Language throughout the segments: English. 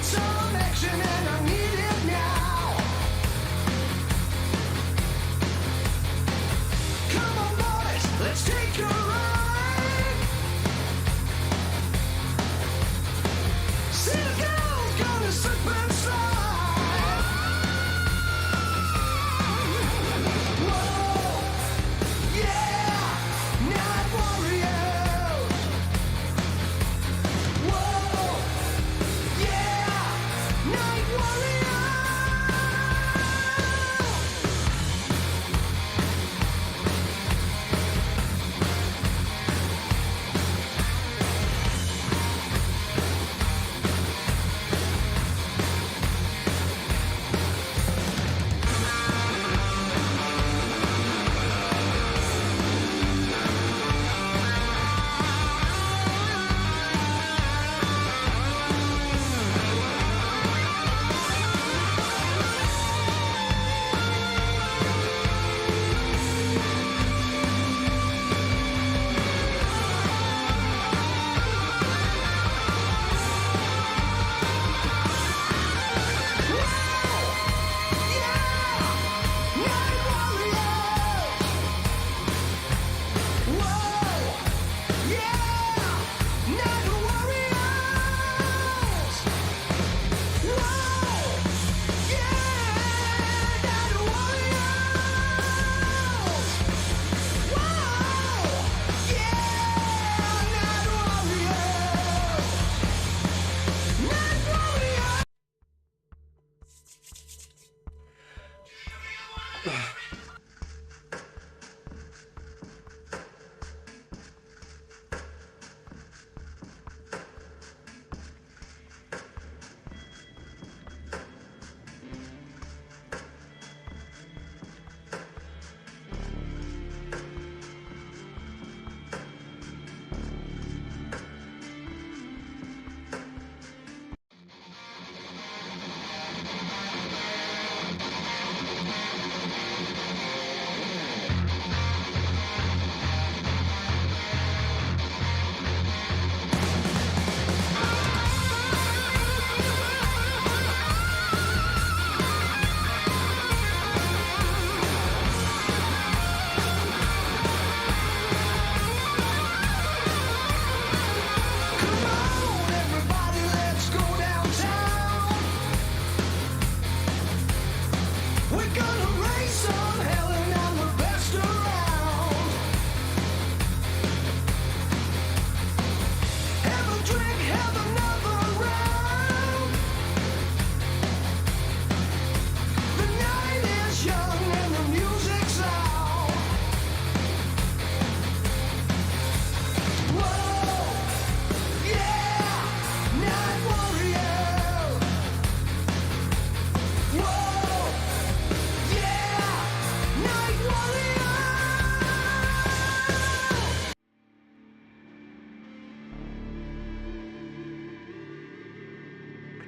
some action and I need it now. Come on boys, let's take a ride. See the girls gonna slip and slide. Whoa, yeah, night warriors. Whoa, yeah, night warriors.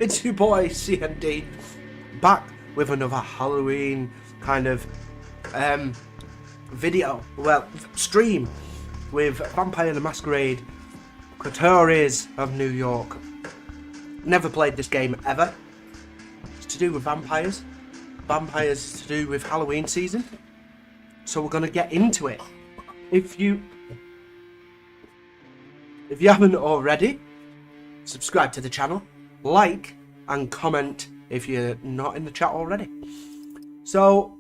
It's your boy CND back with another Halloween kind of video, well, stream with Vampire the Masquerade Coteries of New York. Never played this game ever. It's to do with vampires. Vampires is to do with Halloween season. So we're gonna get into it. If you haven't already, subscribe to the channel, like and comment if you're not in the chat already. So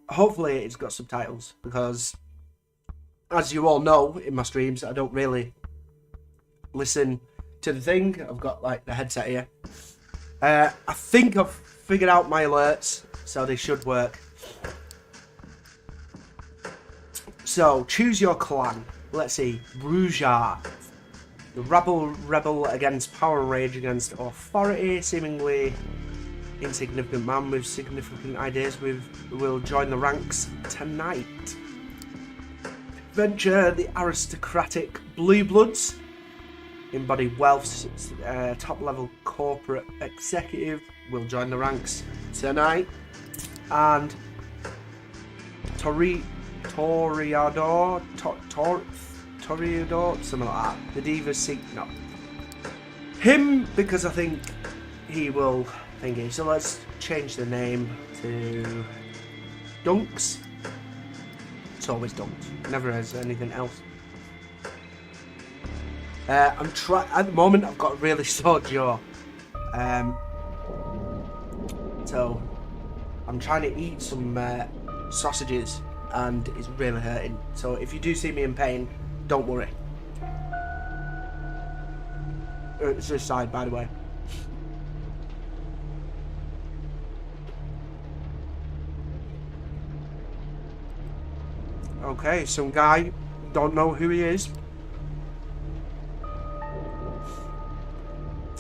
hopefully it's got subtitles, because as you all know in my streams, I don't really listen to the thing. I've got like the headset here. I think I've figured out my alerts, so they should work. So choose your clan. Let's see, Bruja. The rebel against power and rage against authority, seemingly insignificant man with significant ideas will join the ranks tonight. Venture the aristocratic blue bloods, embody wealth, top level corporate executive will join the ranks tonight. And Toreador, something like that. The Divas seek no him, because I think he will thingy. So let's change the name to Dunks. It's always Dunks. Never has anything else. At the moment I've got a really sore jaw. So I'm trying to eat some sausages and it's really hurting. So if you do see me in pain, don't worry. It's this side, by the way. Okay, some guy, don't know who he is.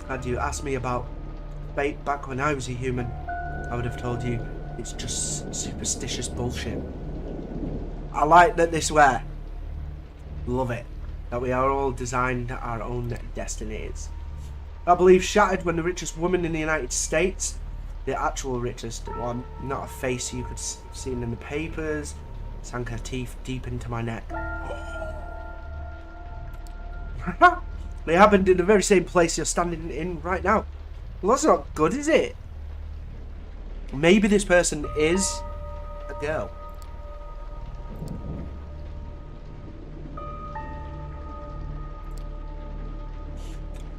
Had you asked me about fate back when I was a human, I would have told you it's just superstitious bullshit. I like that this way. Love it. That we are all designed our own destinies. I believe shattered when the richest woman in the United States, the actual richest one, not a face you could have seen in the papers, sank her teeth deep into my neck. They happened in the very same place you're standing in right now. Well, that's not good, is it? Maybe this person is a girl.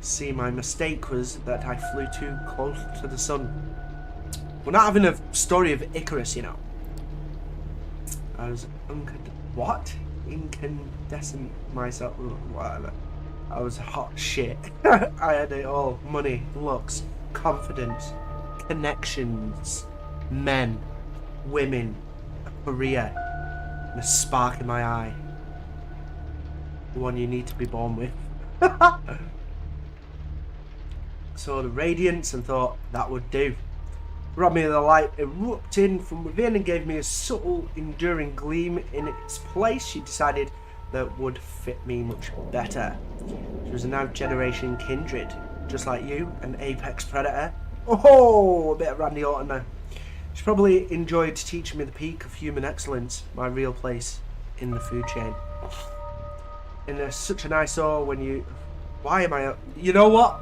See, my mistake was that I flew too close to the sun. We're not having a story of Icarus, you know. I was incandescent myself, whatever. I was hot shit. I had it all. Money, looks, confidence, connections, men, women, a career, and a spark in my eye. The one you need to be born with. Saw the radiance and thought that would do. Robbed me of the light erupting from within and gave me a subtle, enduring gleam in its place. She decided that would fit me much better. She was a now generation kindred, just like you, an apex predator. Oh, a bit of Randy Orton there. She probably enjoyed teaching me the peak of human excellence, my real place in the food chain. In such an eyesore when you... Why am I... You know what?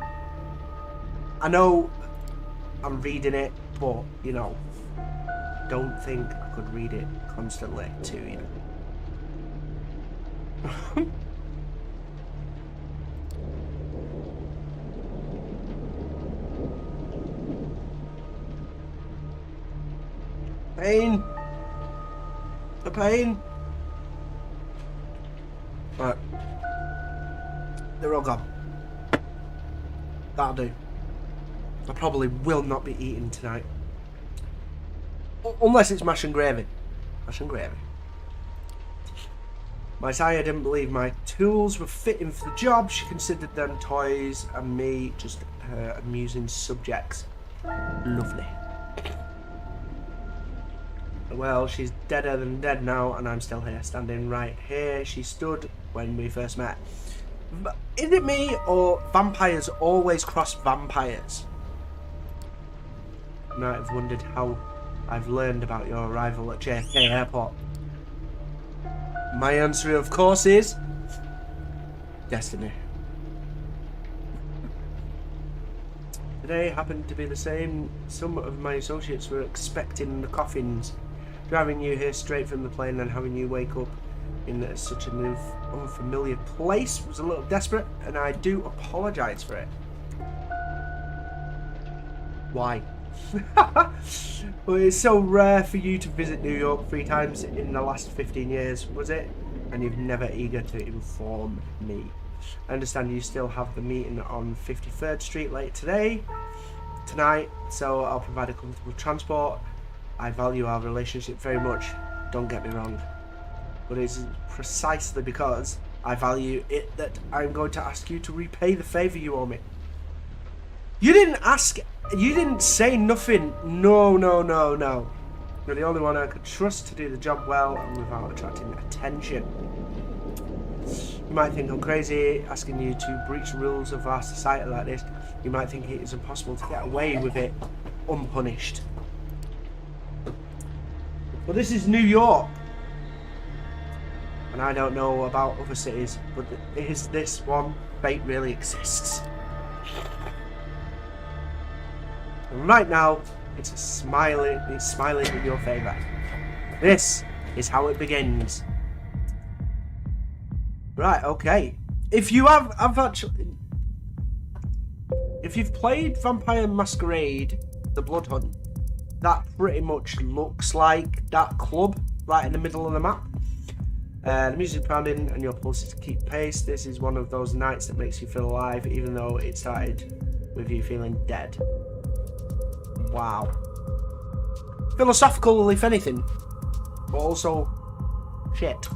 I know I'm reading it, but, you know, don't think I could read it constantly to you. Pain. The pain. Right. They're all gone. That'll do. I probably will not be eating tonight. Unless it's mash and gravy. Mash and gravy. My sire didn't believe my tools were fitting for the job. She considered them toys and me just her amusing subjects. Lovely. Well, she's deader than dead now, and I'm still here, standing right here. She stood when we first met. Is it me, or vampires always cross vampires? You might have wondered how I've learned about your arrival at JFK Airport. My answer, of course, is destiny. Today happened to be the same some of my associates were expecting the coffins. Driving you here straight from the plane and having you wake up in such an unfamiliar place was a little desperate, and I do apologise for it. Why? Well, it's so rare for you to visit New York 3 times in the last 15 years, was it? And you've never eager to inform me. I understand you still have the meeting on 53rd Street late tonight, so I'll provide a comfortable transport. I value our relationship very much, don't get me wrong. But it's precisely because I value it that I'm going to ask you to repay the favour you owe me. You didn't ask, you didn't say nothing. No. You're the only one I could trust to do the job well and without attracting attention. You might think I'm crazy asking you to breach the rules of our society like this. You might think it is impossible to get away with it unpunished. But this is New York. And I don't know about other cities, but is this one, fate really exists. And right now, it's smiling in your favour. This is how it begins. Right, okay. If you if you've played Vampire Masquerade, The Blood Hunt, that pretty much looks like that club right in the middle of the map. The music pounding and your pulses keep pace. This is one of those nights that makes you feel alive, even though it started with you feeling dead. Wow. Philosophical, if anything, but also shit.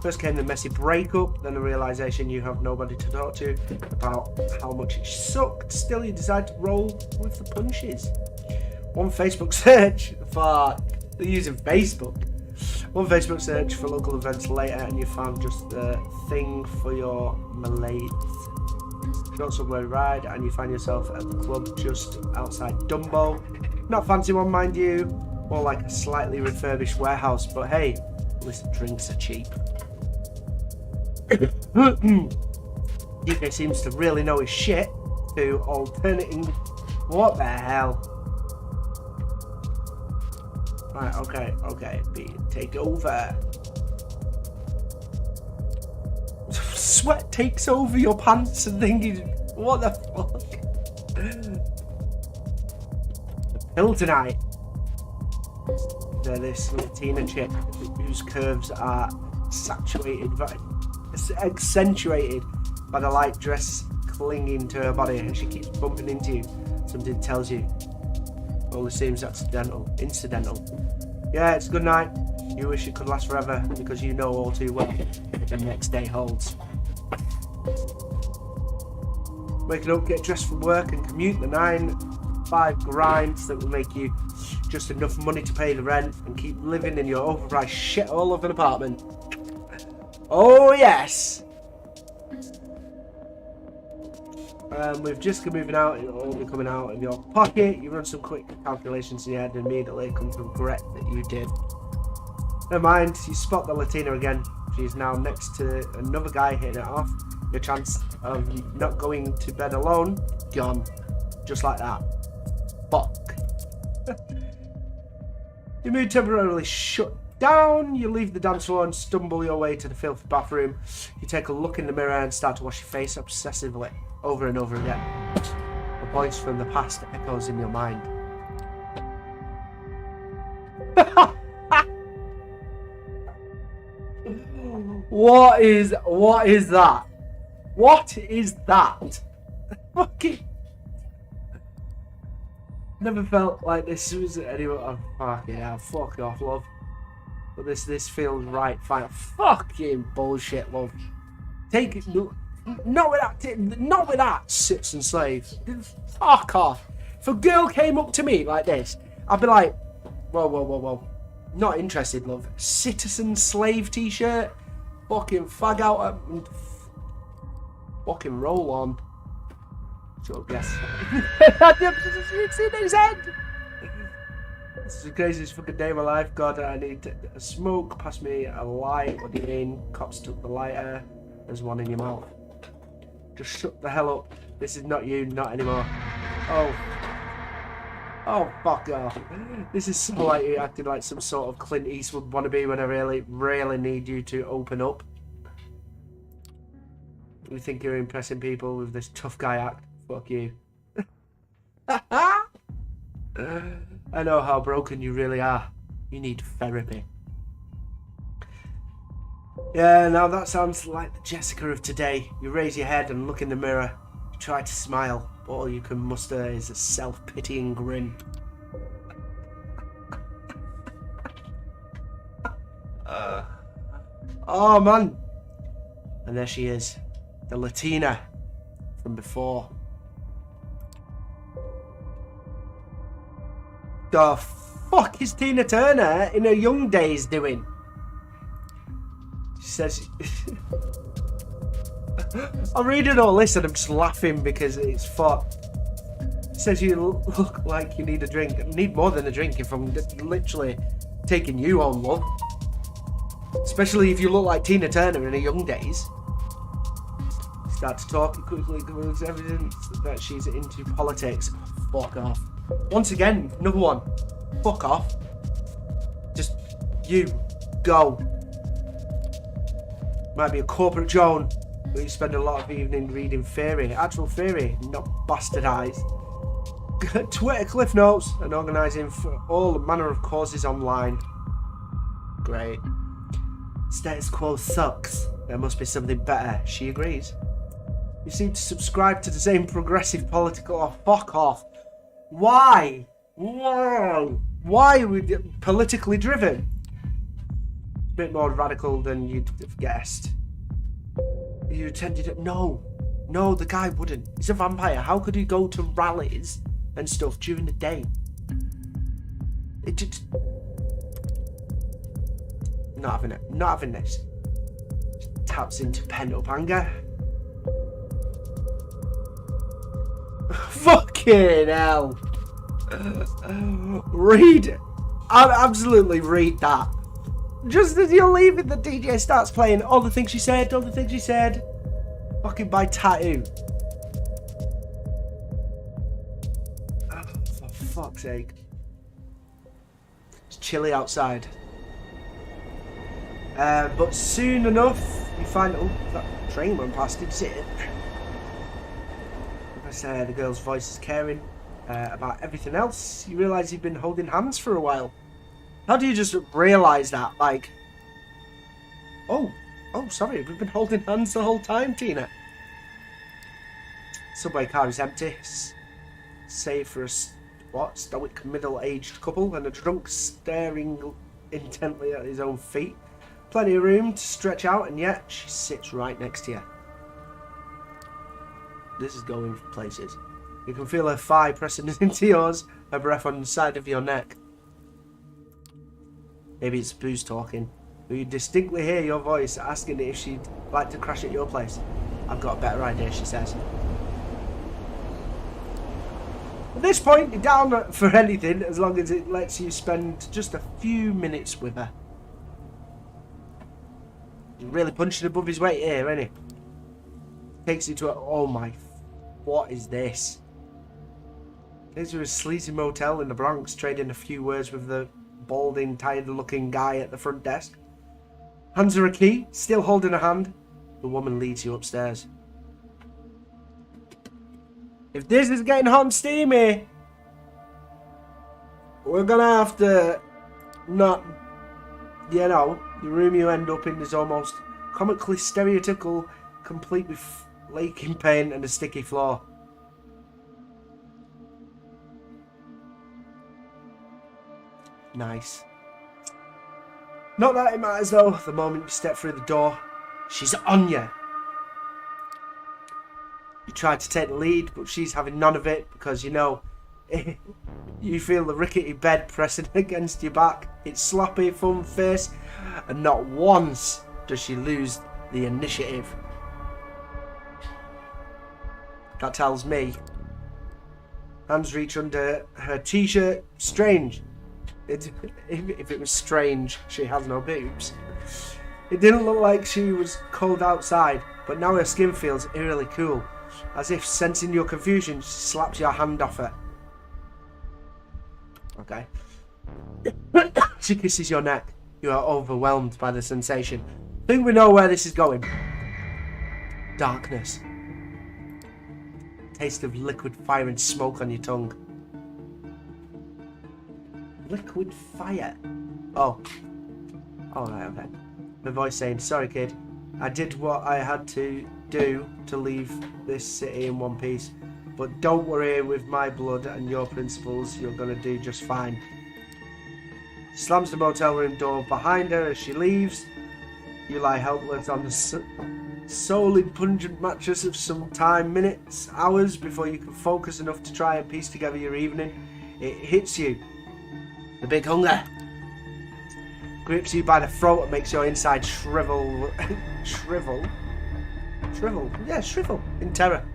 First came the messy breakup, then the realization you have nobody to talk to about how much it sucked. Still, you decide to roll with the punches. One Facebook search for using Facebook. One Facebook search for local events later, and you found just the thing for your malaise. Short subway ride, and you find yourself at the club just outside Dumbo. Not fancy one, mind you, more like a slightly refurbished warehouse, but hey, at least the drinks are cheap. DJ seems to really know his shit to alternating. What the hell? Right, okay, take over. Sweat takes over your pants and thinking, what the fuck? The pill tonight. There's this Latina chick whose curves are accentuated by the light dress clinging to her body, and she keeps bumping into you. Something tells you. Only seems incidental. Yeah, it's a good night. You wish it could last forever because you know all too well what the next day holds. Waking up, get dressed for work and commute the 9-5 grinds that will make you just enough money to pay the rent and keep living in your overpriced shithole of an apartment. Oh yes! With Jessica moving out, it'll all be coming out of your pocket. You run some quick calculations in your head and immediately come to regret that you did. Never mind, you spot the Latina again. She's now next to another guy hitting it off. Your chance of not going to bed alone, gone. Just like that. Fuck. Your mood temporarily shut down. You leave the dance floor and stumble your way to the filthy bathroom. You take a look in the mirror and start to wash your face obsessively. Over and over again. The voice from the past echoes in your mind. What is that? What is that? Fucking never felt like this was anyone. Oh, fuck yeah, fuck off, love. But this feels right. Fine. Fucking bullshit, love. Take it. Not with that, citizen slave. Fuck off. If a girl came up to me like this, I'd be like, whoa. Not interested, love. Citizen slave t-shirt. Fucking fag out and fucking roll on. Shut up, yes. It's in his head. This is the craziest fucking day of my life. God, I need a smoke. Pass me a light. What do you mean? Cops took the lighter. There's one in your mouth. Just shut the hell up. This is not you, not anymore. Oh, fuck off. This is so like you acting like some sort of Clint Eastwood wannabe when I really need you to open up. You think you're impressing people with this tough guy act? Fuck you. I know how broken you really are. You need therapy. Yeah, now that sounds like the Jessica of today. You raise your head and look in the mirror. You try to smile, but all you can muster is a self-pitying grin. Oh man. And there she is. The Latina from before. The fuck is Tina Turner in her young days doing? She says... I'm reading all this and I'm just laughing because it's fuck. She says you look like you need a drink. I need more than a drink if I'm literally taking you on, love. Especially if you look like Tina Turner in her young days. Start to talk. He quickly gives evidence that she's into politics. Fuck off. Once again, another one. Fuck off. Just you go. Might be a corporate Joan, but you spend a lot of evening reading theory. Actual theory, not bastardised. Twitter cliff notes and organising for all manner of causes online. Great. Status quo sucks. There must be something better. She agrees. You seem to subscribe to the same progressive political... Oh, fuck off. Why? Why? Why are we politically driven? A bit more radical than you'd have guessed. You attended it? No. No, the guy wouldn't. He's a vampire. How could he go to rallies and stuff during the day? It just... Not having it. Not having this. Taps into pent-up anger. Fucking hell. Read it. Absolutely read that. Just as you're leaving, the DJ starts playing all the things she said, all the things she said. Fucking by tattoo. Oh, for fuck's sake. It's chilly outside. But soon enough, you find... Oh, that train went past, did you see it? The girl's voice is caring about everything else. You realise you've been holding hands for a while. How do you just realise that? Like, oh, sorry, we've been holding hands the whole time, Tina. Subway car is empty, save for a stoic middle-aged couple and a drunk staring intently at his own feet. Plenty of room to stretch out, and yet she sits right next to you. This is going places. You can feel her thigh pressing into yours, her breath on the side of your neck. Maybe it's Booze talking, but you distinctly hear your voice asking if she'd like to crash at your place. I've got a better idea, she says. At this point, you're down for anything as long as it lets you spend just a few minutes with her. He's really punching above his weight here, isn't he? Takes you to a... Oh my... What is this? Takes you to a sleazy motel in the Bronx, trading a few words with the balding, tired-looking guy at the front desk. Hands her a key, still holding her hand. The woman leads you upstairs. If this is getting hot and steamy, we're gonna have to not... You know, the room you end up in is almost comically stereotypical, complete with flaking paint and a sticky floor. Nice. Not that it matters though, the moment you step through the door, she's on you. You try to take the lead, but she's having none of it because, you know, you feel the rickety bed pressing against your back. It's sloppy, fun face, and not once does she lose the initiative. That tells me. Hands reach under her t-shirt. Strange. If it was strange, she has no boobs. It didn't look like she was cold outside, but now her skin feels eerily cool. As if sensing your confusion, she slaps your hand off her. Okay. She kisses your neck. You are overwhelmed by the sensation. Think we know where this is going. Darkness. Taste of liquid fire and smoke on your tongue. Liquid fire? Oh. Alright, okay. The voice saying, sorry kid, I did what I had to do to leave this city in one piece. But don't worry, with my blood and your principles, you're gonna do just fine. She slams the motel room door behind her as she leaves. You lie helpless on the solely pungent mattress of some time, minutes, hours, before you can focus enough to try and piece together your evening. It hits you. The big hunger grips you by the throat and makes your inside shrivel. Shrivel? Yeah, shrivel in terror.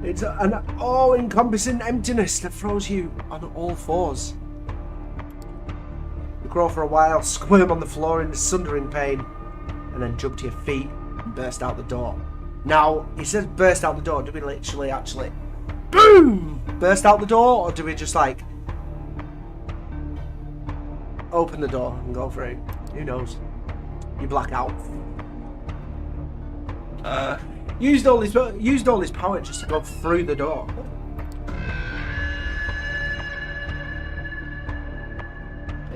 It's an all-encompassing emptiness that throws you on all fours. You crawl for a while, squirm on the floor in the sundering pain, and then jump to your feet and burst out the door. Now, he says burst out the door. Do we literally actually boom burst out the door, or do we just like open the door and go for it? Who knows? You black out. Used all his power just to go through the door.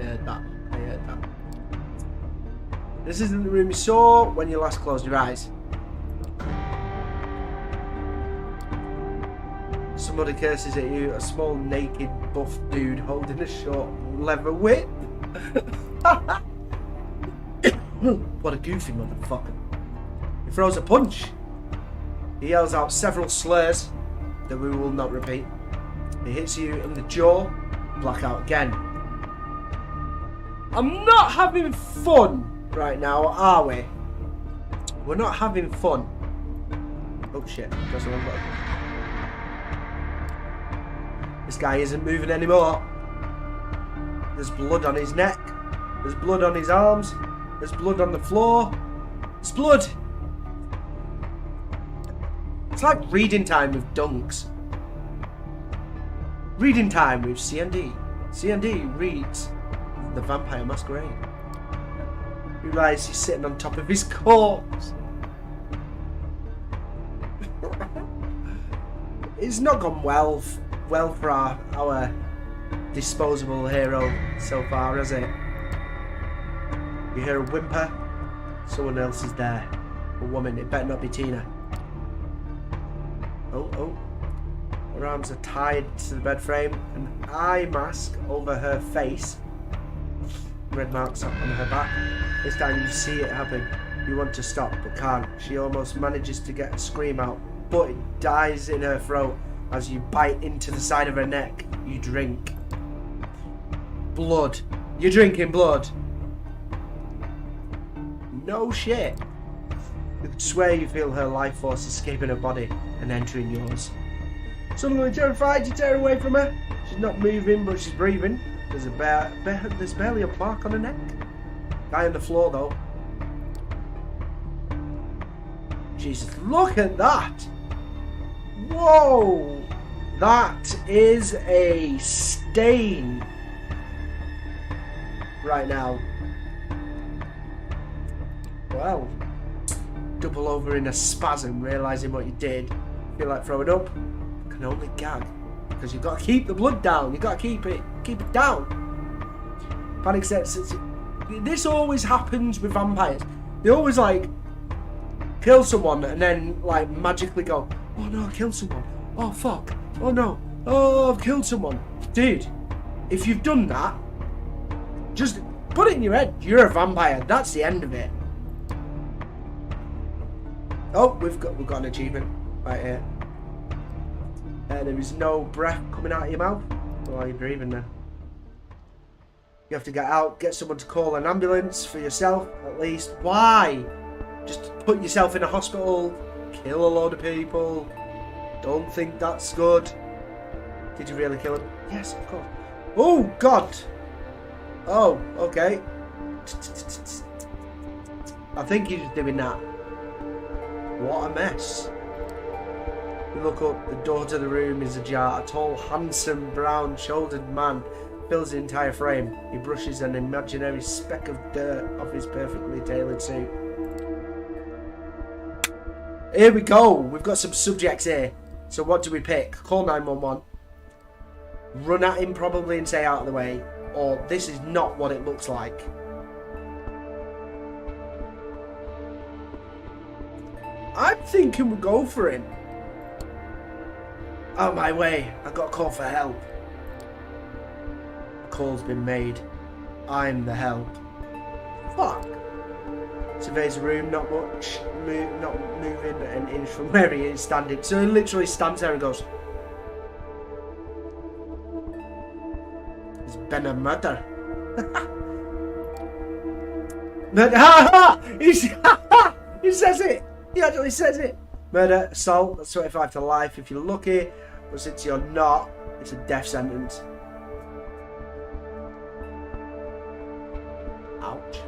I heard that. This isn't the room you saw when you last closed your eyes. Somebody curses at you, a small naked buff dude holding a short leather whip. What a goofy motherfucker. He throws a punch. He yells out several slurs that we will not repeat. He hits you in the jaw, blackout again. I'm not having fun right now, are we? We're not having fun. Oh shit, that's the wrong button. This guy isn't moving anymore. There's blood on his neck. There's blood on his arms. There's blood on the floor. There's blood. It's like reading time with Dunks. Reading time with CND. CND reads The Vampire Masquerade. You realise he's sitting on top of his corpse. It's not gone well for our disposable hero so far, has it? You hear a whimper. Someone else is there. A woman. It better not be Tina. Oh. Her arms are tied to the bed frame. An eye mask over her face. Red marks on her back. This time you see it happen. You want to stop but can't. She almost manages to get a scream out, but it dies in her throat as you bite into the side of her neck. You drink blood. You're drinking blood. No shit. You could swear you feel her life force escaping her body and entering yours. Suddenly terrified, you tear away from her. She's not moving, but she's breathing. There's barely a mark on her neck. Guy on the floor, though. Jesus, look at that! Whoa! That is a stain right now. Well, double over in a spasm, realising what you did. Feel like throwing up. Can only gag. Because you've got to keep the blood down. You've got to keep it down. Panic sets. This always happens with vampires. They always like kill someone and then like magically go, oh no, I killed someone. Oh fuck. Oh no. Oh, I've killed someone. Dude, if you've done that, just put it in your head. You're a vampire. That's the end of it. Oh, we've got an achievement right here. There is no breath coming out of your mouth while you're breathing there. You have to get out, get someone to call an ambulance for yourself, at least. Why? Just put yourself in a hospital, kill a load of people. Don't think that's good. Did you really kill him? Yes, of course. Oh, God. Oh, okay. I think he's doing that. What a mess. You look up, the door to the room is ajar. A tall, handsome, brown-shouldered man fills the entire frame. He brushes an imaginary speck of dirt off his perfectly tailored suit. Here we go. We've got some subjects here. So what do we pick? Call 911. Run at him probably and say out of the way. Or this is not what it looks like. I'm thinking we'll go for him. Out of my way. I got a call for help. Call's been made. I'm the help. Fuck. Surveys the room, not much, not moving an inch from where he is standing. So he literally stands there and goes, "It's been a murder." He says it. He actually says it. Murder, assault, that's 25 to life if you're lucky. But since you're not, it's a death sentence. Ouch.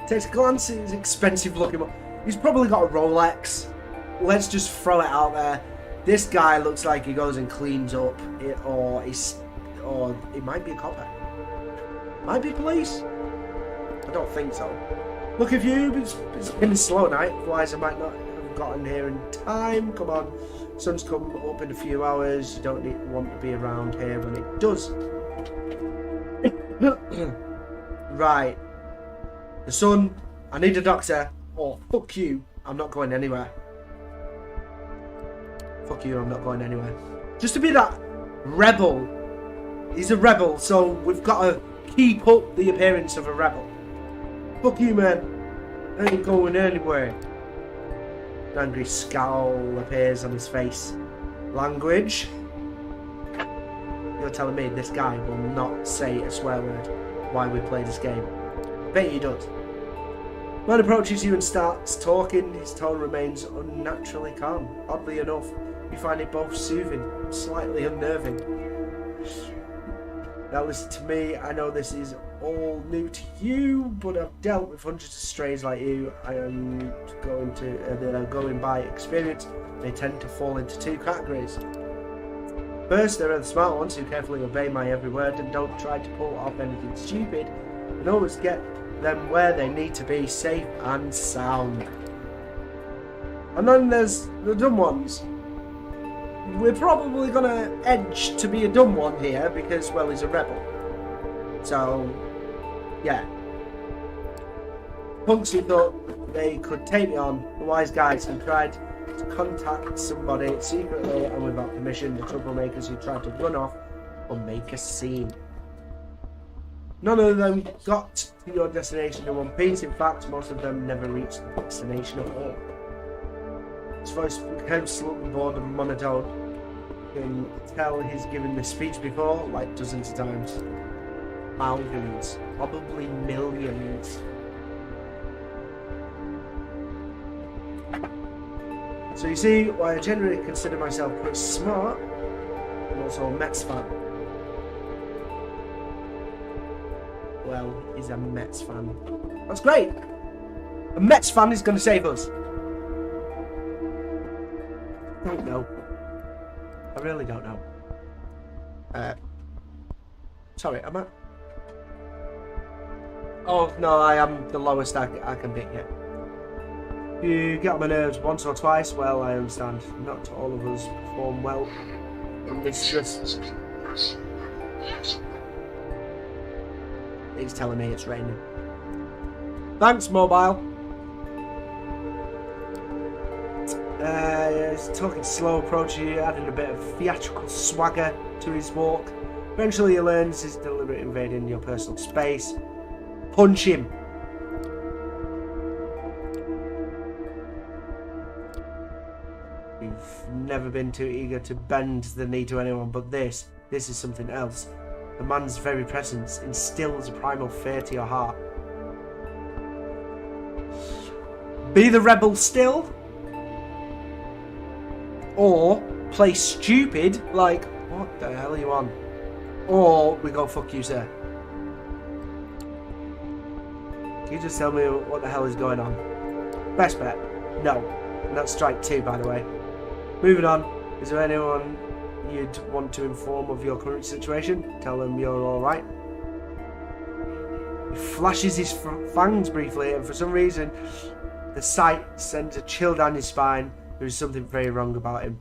Takes a glance at his expensive looking one. He's probably got a Rolex. Let's just throw it out there. This guy looks like he goes and cleans up, or it might be a copper. Might be police. I don't think so. Look, if it's been a slow night, otherwise I might not have gotten here in time. Come on, sun's come up in a few hours. You don't want to be around here when it does. Right. The sun, I need a doctor. Oh, fuck you. I'm not going anywhere. Fuck you, I'm not going anywhere. Just to be that rebel. He's a rebel, so we've got to keep up the appearance of a rebel. Fuck you, man. I ain't going anywhere. An angry scowl appears on his face. Language? You're telling me this guy will not say a swear word while we play this game? I bet he does. Man approaches you and starts talking. His tone remains unnaturally calm. Oddly enough, you find it both soothing and slightly unnerving. Now listen to me, I know this is all new to you, but I've dealt with hundreds of strays like you. I am going by experience. They tend to fall into two categories. First, there are the smart ones who carefully obey my every word and don't try to pull off anything stupid, and always get them where they need to be, safe and sound. And then there's the dumb ones. We're probably gonna edge to be a dumb one here because, well, he's a rebel. So, yeah. Punks who thought they could take me on, the wise guys who tried to contact somebody secretly and without permission, the troublemakers who tried to run off or make a scene. None of them got to your destination in one piece. In fact, most of them never reached the destination at all. His voice became slightly bored and monotone. You can tell he's given this speech before, like dozens of times. Thousands, probably millions. So you see why I generally consider myself pretty smart. I'm also a Mets fan. Well, he's a Mets fan. That's great. A Mets fan is going to save us. I don't know. I really don't know. Sorry, am I? Oh, no, I am the lowest I can pick yet. You get on my nerves once or twice, well, I understand. Not all of us perform well in this just... He's telling me it's raining. Thanks, mobile. He's talking slow, approaching you, adding a bit of theatrical swagger to his walk. Eventually he learns he's deliberately invading your personal space. Punch him. You've never been too eager to bend the knee to anyone, but this is something else. The man's very presence instills a primal fear to your heart. Be the rebel still? Or play stupid, like, what the hell are you on? Or we go, fuck you, sir. Can you just tell me what the hell is going on? Best bet, no. And that's strike 2, by the way. Moving on, is there anyone you'd want to inform of your current situation? Tell them you're alright. He flashes his fangs briefly, and for some reason, the sight sends a chill down his spine. There is something very wrong about him.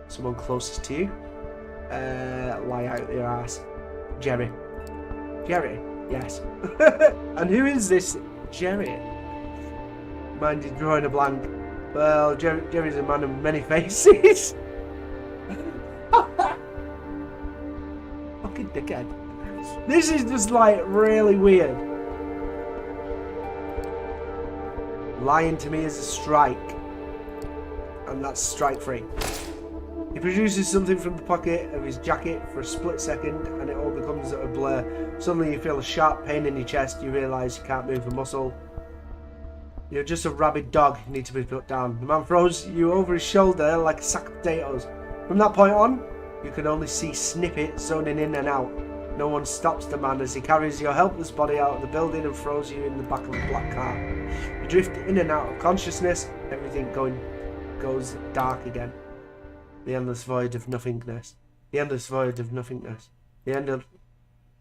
Someone closest to you? Lie out your ass. Jerry. Jerry? Yes. And who is this Jerry? Mind is drawing a blank. Well, Jerry's a man of many faces. Fucking dickhead. This is just like really weird. Lying to me is a strike. And that's strike 3. He produces something from the pocket of his jacket for a split second and it all becomes a blur. Suddenly you feel a sharp pain in your chest. You realise you can't move a muscle. You're just a rabid dog. You need to be put down. The man throws you over his shoulder like a sack of potatoes. From that point on, you can only see snippets zoning in and out. No one stops the man as he carries your helpless body out of the building and throws you in the back of a black car. You drift in and out of consciousness, everything goes dark again. The endless void of nothingness. The endless void of nothingness. The end of...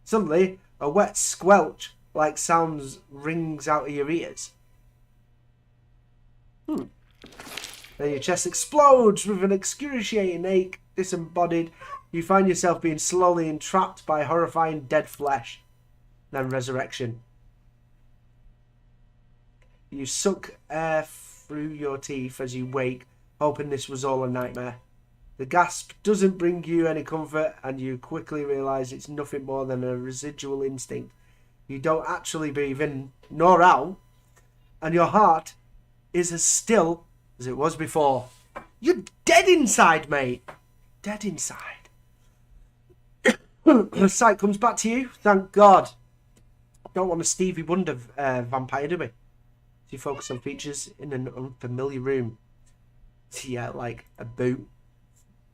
Suddenly, a wet squelch like sounds rings out of your ears. Then your chest explodes with an excruciating ache. Disembodied, you find yourself being slowly entrapped by horrifying dead flesh. Then resurrection. You suck air through your teeth as you wake, hoping this was all a nightmare. The gasp doesn't bring you any comfort, and you quickly realise it's nothing more than a residual instinct. You don't actually breathe in nor out, and your heart is as still as it was before. You're dead inside, mate. Dead inside. The sight comes back to you. Thank God. Don't want a Stevie Wonder vampire, do we? So you focus on features in an unfamiliar room. Yeah, like a boot,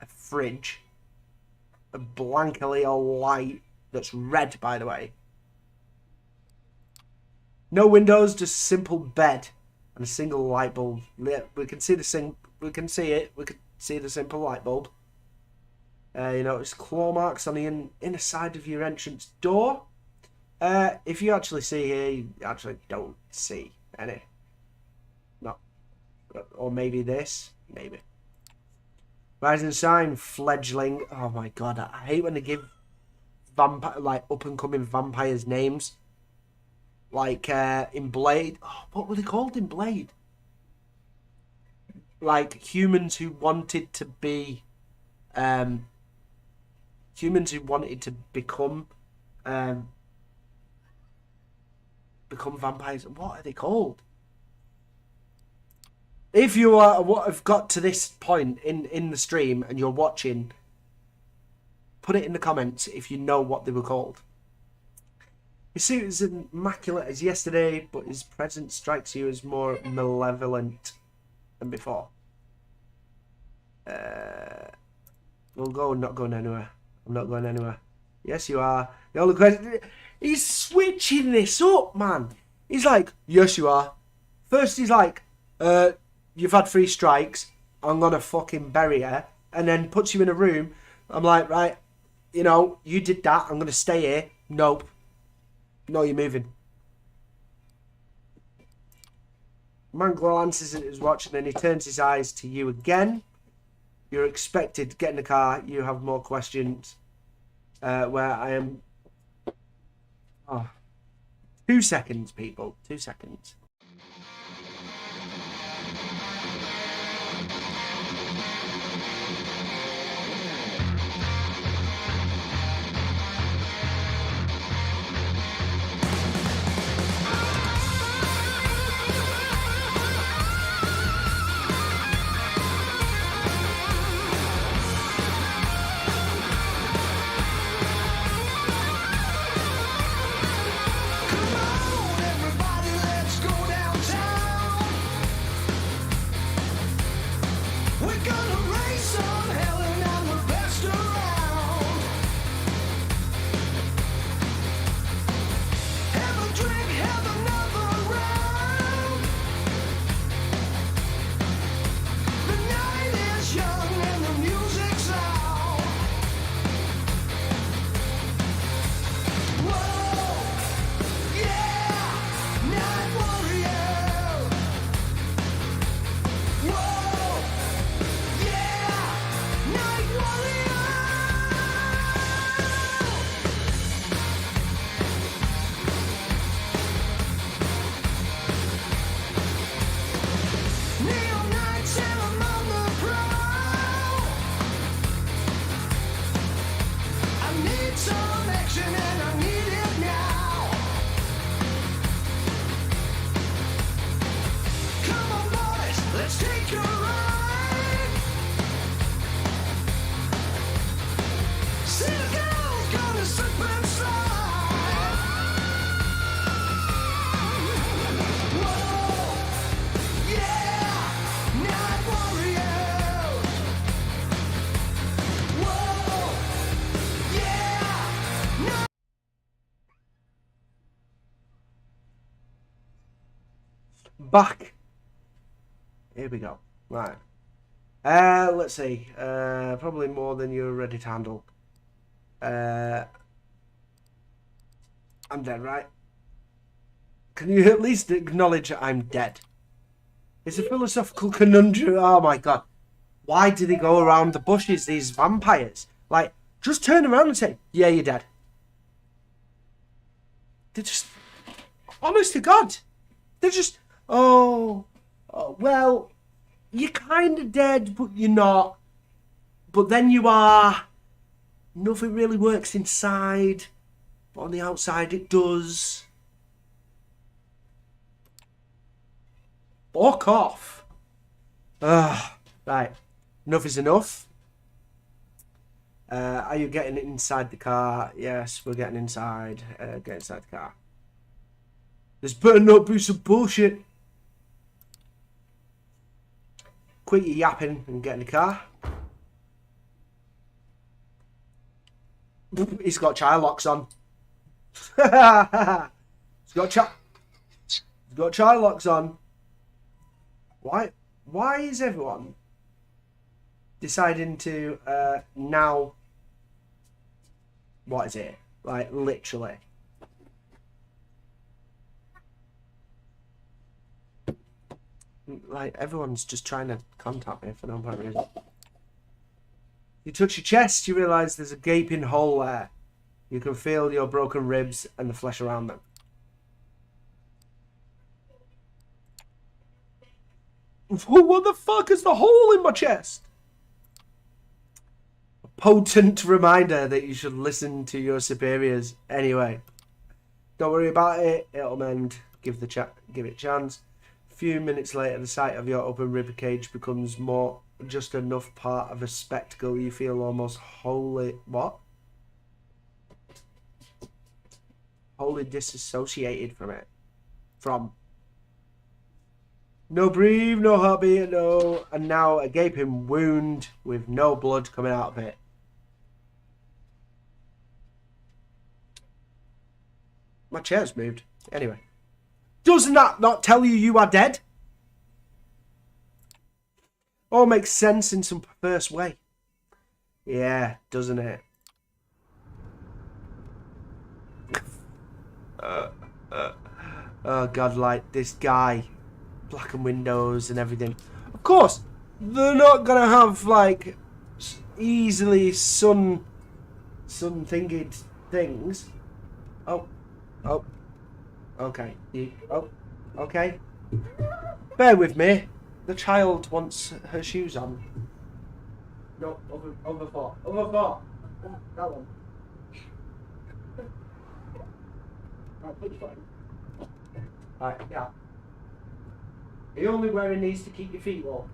a fridge, a blank LED light that's red, by the way. No windows, just a simple bed and a single light bulb. We can see the We can see it. We can see the simple light bulb. You notice claw marks on the inner side of your entrance door. If you actually see here, you actually don't see any. No. Or maybe this. Maybe. Rising sign, fledgling. Oh my god, I hate when they give like up and coming vampires names. Like in Blade. Oh, what were they called in Blade? Like humans who wanted to be humans who wanted to become vampires. What are they called? If you have got to this point in the stream and you're watching, put it in the comments if you know what they were called. His suit is immaculate as yesterday, but his presence strikes you as more malevolent than before. We'll go. I'm not going anywhere. I'm not going anywhere. Yes, you are. The only question... He's switching this up, man. He's like, yes, you are. First, he's like, you've had 3 strikes. I'm going to fucking bury you. And then puts you in a room. I'm like, right, you know, you did that. I'm going to stay here. Nope. No, you're moving. Man glances at his watch and then he turns his eyes to you again. You're expected to get in the car. You have more questions. Where I am... Oh. 2 seconds, people. 2 seconds. Everybody, let's go. back. Here we go. Right. Let's see. Probably more than you're ready to handle. I'm dead, right? Can you at least acknowledge I'm dead? It's a philosophical conundrum. Oh my god. Why do they go around the bushes, these vampires? Like, just turn around and say, yeah, you're dead. They're just... Honest to God. They're just... Oh well, you're kind of dead, but you're not. But then you are. Nothing really works inside. But on the outside, it does. Fuck off. Right. Enough is enough. Are you getting inside the car? Yes, we're getting inside. Get inside the car. This better not be some bullshit. Quit your yapping and get in the car. He's got child locks on. He's got child locks on. Why is everyone deciding to now? What is it? Like literally. Like everyone's just trying to contact me for no apparent reason. You touch your chest, you realise there's a gaping hole there. You can feel your broken ribs and the flesh around them. What the fuck is the hole in my chest? A potent reminder that you should listen to your superiors. Anyway, don't worry about it. It'll mend. Give it a chance. A few minutes later, the sight of your open rib cage becomes more just enough part of a spectacle. You feel almost wholly disassociated from it. No breathe, no heartbeat, no, and now a gaping wound with no blood coming out of it. My chair's moved. Anyway. Doesn't that not tell you you are dead? All makes sense in some perverse way. Yeah, doesn't it? Oh god, like this guy. Blackened windows and everything. Of course, they're not gonna have like easily sun thingied things. Oh, okay. Okay. Bear with me. The child wants her shoes on. No, over four. Oh, that one. Right, put your foot in. Right, yeah. Are you only wearing these to keep your feet warm?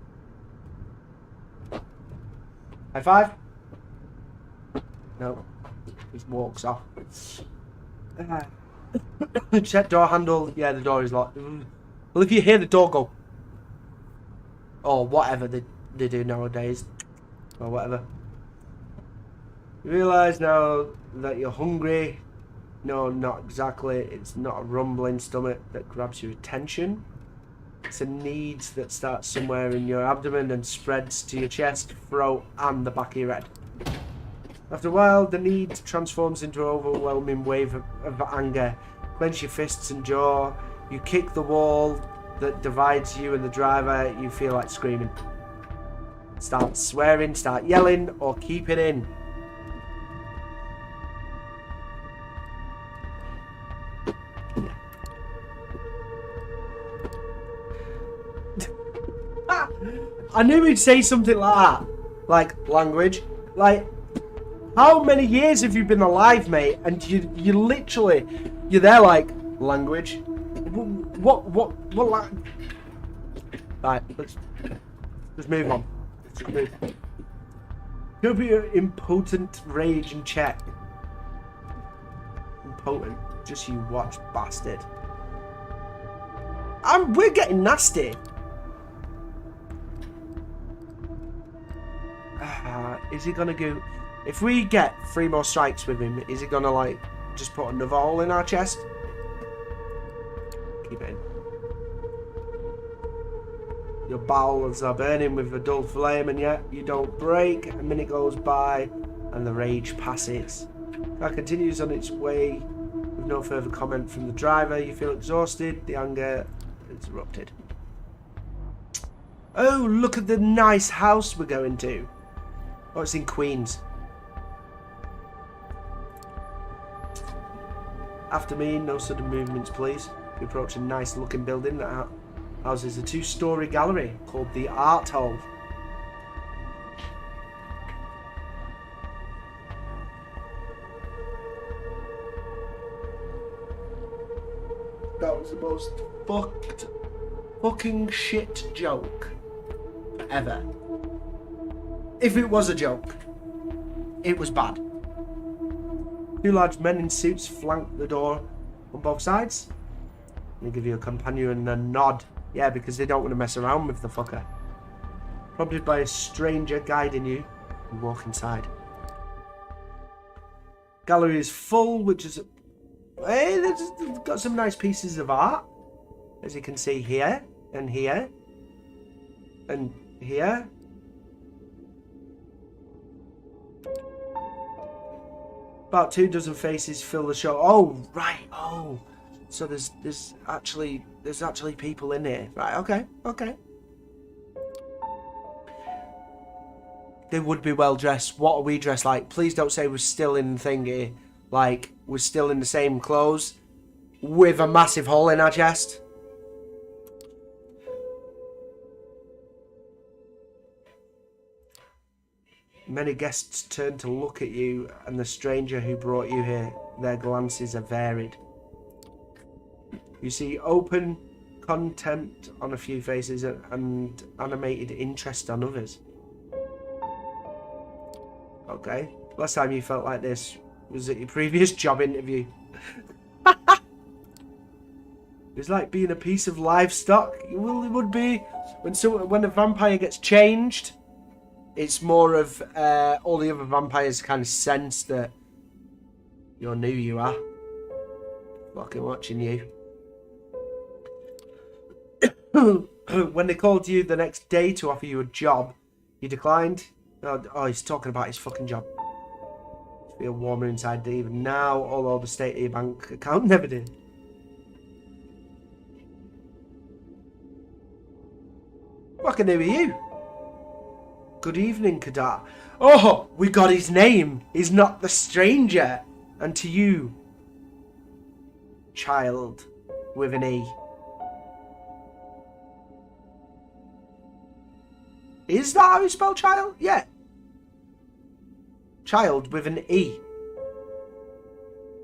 High five? No. He walks off. Check door handle. Yeah, the door is locked. Well, if you hear the door go, or whatever they do nowadays, or whatever, you realise now that you're hungry. No, not exactly. It's not a rumbling stomach that grabs your attention. It's a need that starts somewhere in your abdomen and spreads to your chest, throat, and the back of your head. After a while, the need transforms into an overwhelming wave of anger. Clench your fists and jaw. You kick the wall that divides you and the driver. You feel like screaming. Start swearing, start yelling, or keep it in. I knew he'd say something like that. Like, language. Like, how many years have you been alive, mate? And you literally, you're there like, language? What Right, let's move on. Let's move on. Go for your impotent rage and check. Impotent. Just you watch, bastard. We're getting nasty. Is he gonna go? If we get 3 more strikes with him, is he gonna like just put another hole in our chest? Keep it in. Your bowels are burning with a dull flame, and yet you don't break. A minute goes by, and the rage passes. Car continues on its way with no further comment from the driver. You feel exhausted. The anger is erupted. Oh, look at the nice house we're going to. Oh, it's in Queens. After me, no sudden movements, please. You approach a nice looking building that houses a 2-story gallery called the Art Hall. That was the most fucking shit joke ever. If it was a joke, it was bad. 2 large men in suits flank the door on both sides. They give you a companion and a nod. Yeah, because they don't want to mess around with the fucker. Prompted by a stranger guiding you, you walk inside. Gallery is full, which is... Hey, they've got some nice pieces of art. As you can see here, and here, and here. About 2 dozen faces fill the show. Oh, right. Oh, so there's actually people in here. Right. Okay. They would be well dressed. What are we dressed like? Please don't say we're still in thingy. Like we're still in the same clothes with a massive hole in our chest. Many guests turn to look at you and the stranger who brought you here. Their glances are varied. You see open contempt on a few faces and animated interest on others. Okay. Last time you felt like this was at your previous job interview. It's like being a piece of livestock. Well, it would be when a vampire gets changed. It's more of all the other vampires kind of sense that you're new, you are. Fucking watching you. When they called you the next day to offer you a job, you declined. Oh, he's talking about his fucking job. You feel warmer inside even now, although the state of your bank account never did. Fucking who are you? Good evening, Kadar. Oh, we got his name. He's not the stranger. And to you, child with an E. Is that how you spell child? Yeah. Child with an E.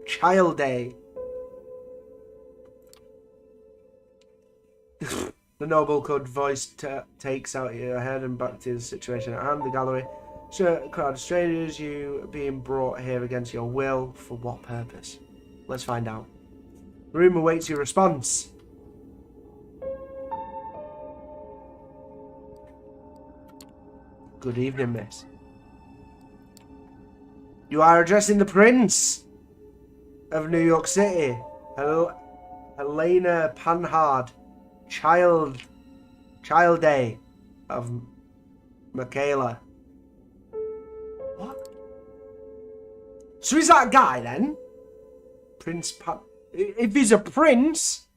Child A. The noble code voice takes out your head and back to the situation at hand. The gallery. So, a crowd of strangers, you being brought here against your will. For what purpose? Let's find out. The room awaits your response. Good evening, miss. You are addressing the Prince of New York City, Helena Panhard, Child A of Michaela. What? So is that a guy then? Prince Pan... If he's a prince...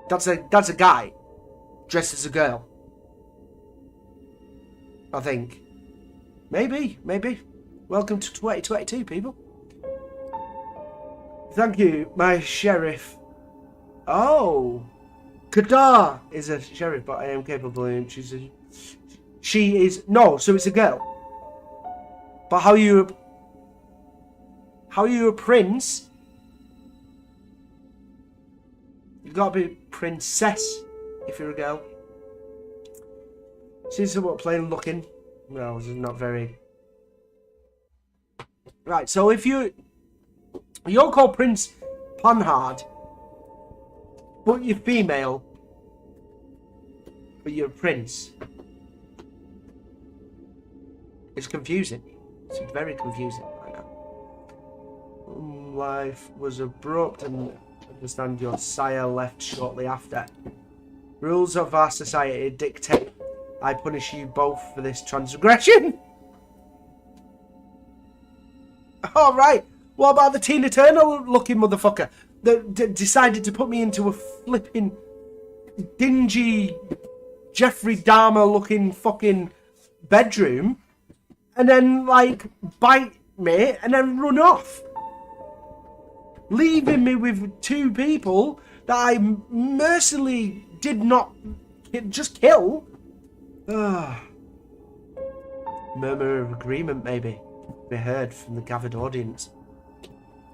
That's a guy. Dressed as a girl. I think. Maybe. Welcome to 2022, people. Thank you, my sheriff. Oh. Kadar is a sheriff, but I am capable and she is... No, so it's a girl. But how are you a prince? You gotta be princess if you're a girl. She's somewhat plain looking. Well, this is not very... Right, so if you're called Prince Panhard, but you're female, but you're a prince. It's confusing. It's very confusing right now. Life was abrupt and understand your sire left shortly after. Rules of our society dictate I punish you both for this transgression. Alright, what about the Tina Turner looking motherfucker that decided to put me into a flipping dingy Jeffrey Dahmer looking fucking bedroom and then like bite me and then run off, leaving me with two people that I mercilessly did not just kill. Murmur of agreement maybe be heard from the gathered audience.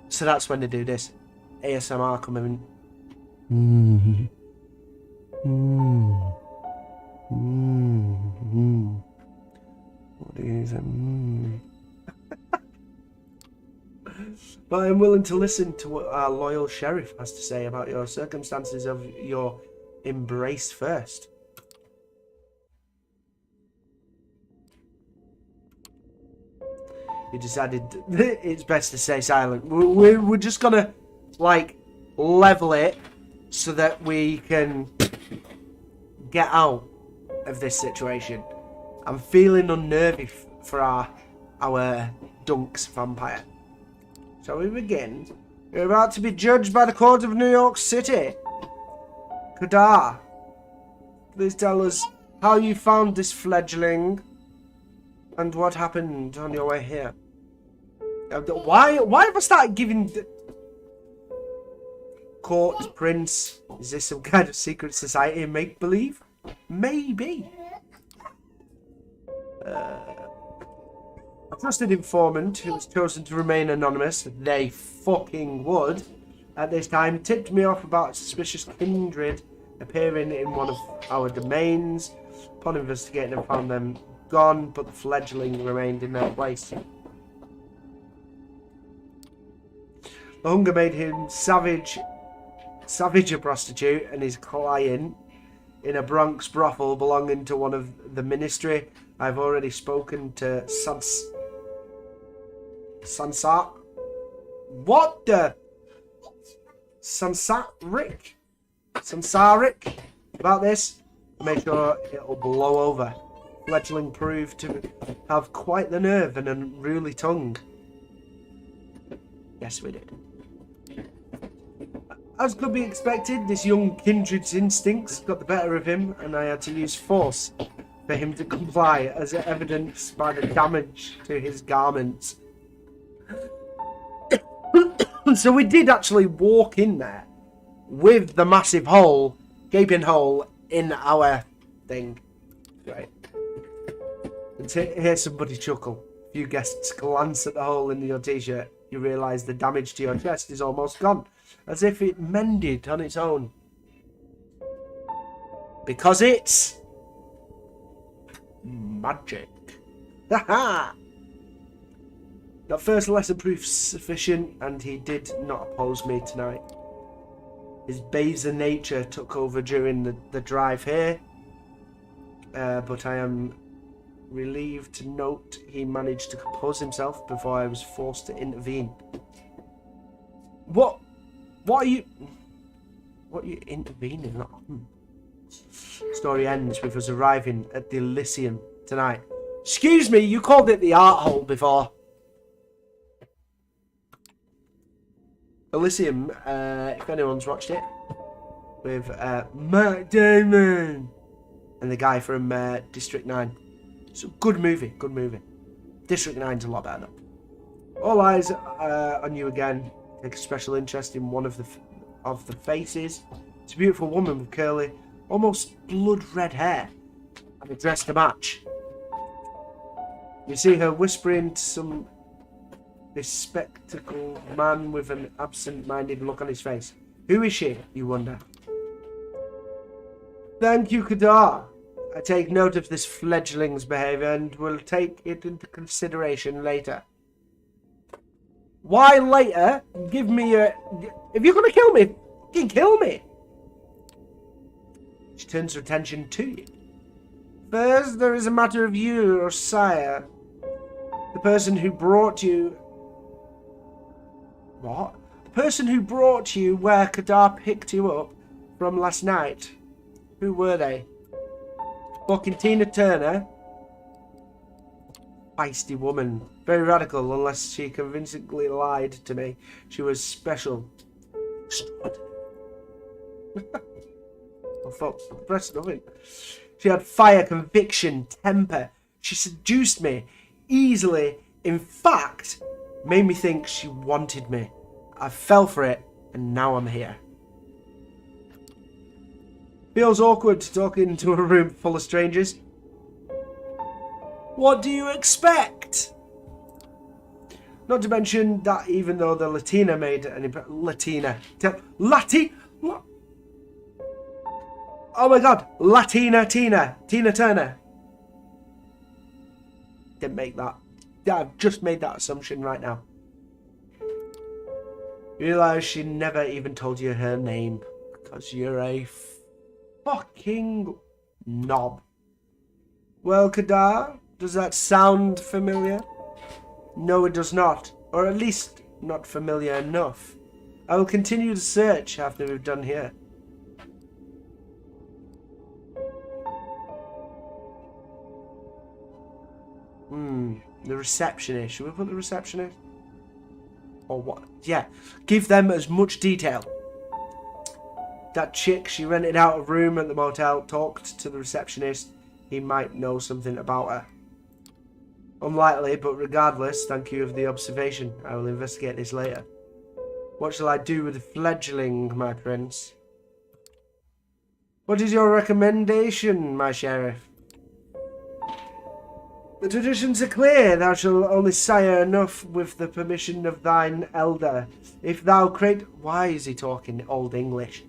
So that's when they do this ASMR coming in. What do you say? But I'm willing to listen to what our loyal sheriff has to say about your circumstances of your embrace first. He decided it's best to stay silent. We're just gonna like level it so that we can get out of this situation. I'm feeling unnervy for our dunks vampire. Shall we begin? You're about to be judged by the court of New York City. Kadar, please tell us how you found this fledgling and what happened on your way here. Why have I started giving the court prince? Is this some kind of secret society make believe? Maybe. A trusted informant who was chosen to remain anonymous, they fucking would, at this time tipped me off about a suspicious kindred appearing in one of our domains. Upon investigating, I found them gone, but the fledgling remained in their place. The hunger made him savage a prostitute and his client in a Bronx brothel belonging to one of the ministry. I've already spoken to Sansaric. What the? Sansaric about this. Make sure it'll blow over. Fledgling proved to have quite the nerve and an unruly tongue. Yes, we did. As could be expected, this young kindred's instincts got the better of him, and I had to use force for him to comply, as evidenced by the damage to his garments. So we did actually walk in there with the massive hole, gaping hole in our thing. Right. And to hear somebody chuckle. If you guests glance at the hole in your t-shirt, you realise the damage to your chest is almost gone, as if it mended on its own. Because it's magic. Haha! That first lesson proved sufficient, and he did not oppose me tonight. His baser nature took over during the drive here, but I am relieved to note he managed to compose himself before I was forced to intervene. What are you intervening on? Story ends with us arriving at the Elysium tonight. Excuse me, you called it the art hole before. Elysium, if anyone's watched it, with Matt Damon and the guy from District 9. It's a good movie, good movie. District 9's a lot better though. All eyes on you again. Take a special interest in one of the faces. It's a beautiful woman with curly, almost blood red hair, and a dress to match. You see her whispering to this spectacled man with an absent-minded look on his face. Who is she, you wonder? Thank you, Kadar. I take note of this fledgling's behaviour and will take it into consideration later. Why later? Give me a... If you're going to kill me, fucking kill me. She turns her attention to you. First, there is a matter of you, your sire. The person who brought you... What? person who brought you where Kadar picked you up from last night. Who were they? Fucking Tina Turner. Feisty woman. Very radical, unless she convincingly lied to me. She was special. Oh fuck, press nothing. She had fire, conviction, temper. She seduced me easily. In fact, made me think she wanted me. I fell for it, and now I'm here. Feels awkward talking to a room full of strangers. What do you expect? Not to mention that even though the Latina made an Latina. Oh my god, Tina Turner. Didn't make that. I've just made that assumption right now. Realise she never even told you her name because you're a fucking knob. Well, Kadar, does that sound familiar? No, it does not, or at least not familiar enough. I will continue to search after we've done here. The receptionist. Should we put the receptionist? Or what? Yeah. Give them as much detail. That chick, she rented out a room at the motel, talked to the receptionist. He might know something about her. Unlikely, but regardless, thank you for the observation. I will investigate this later. What shall I do with the fledgling, my prince? What is your recommendation, my sheriff? The traditions are clear. Thou shalt only sire enough with the permission of thine elder. If thou create... Why is he talking Old English?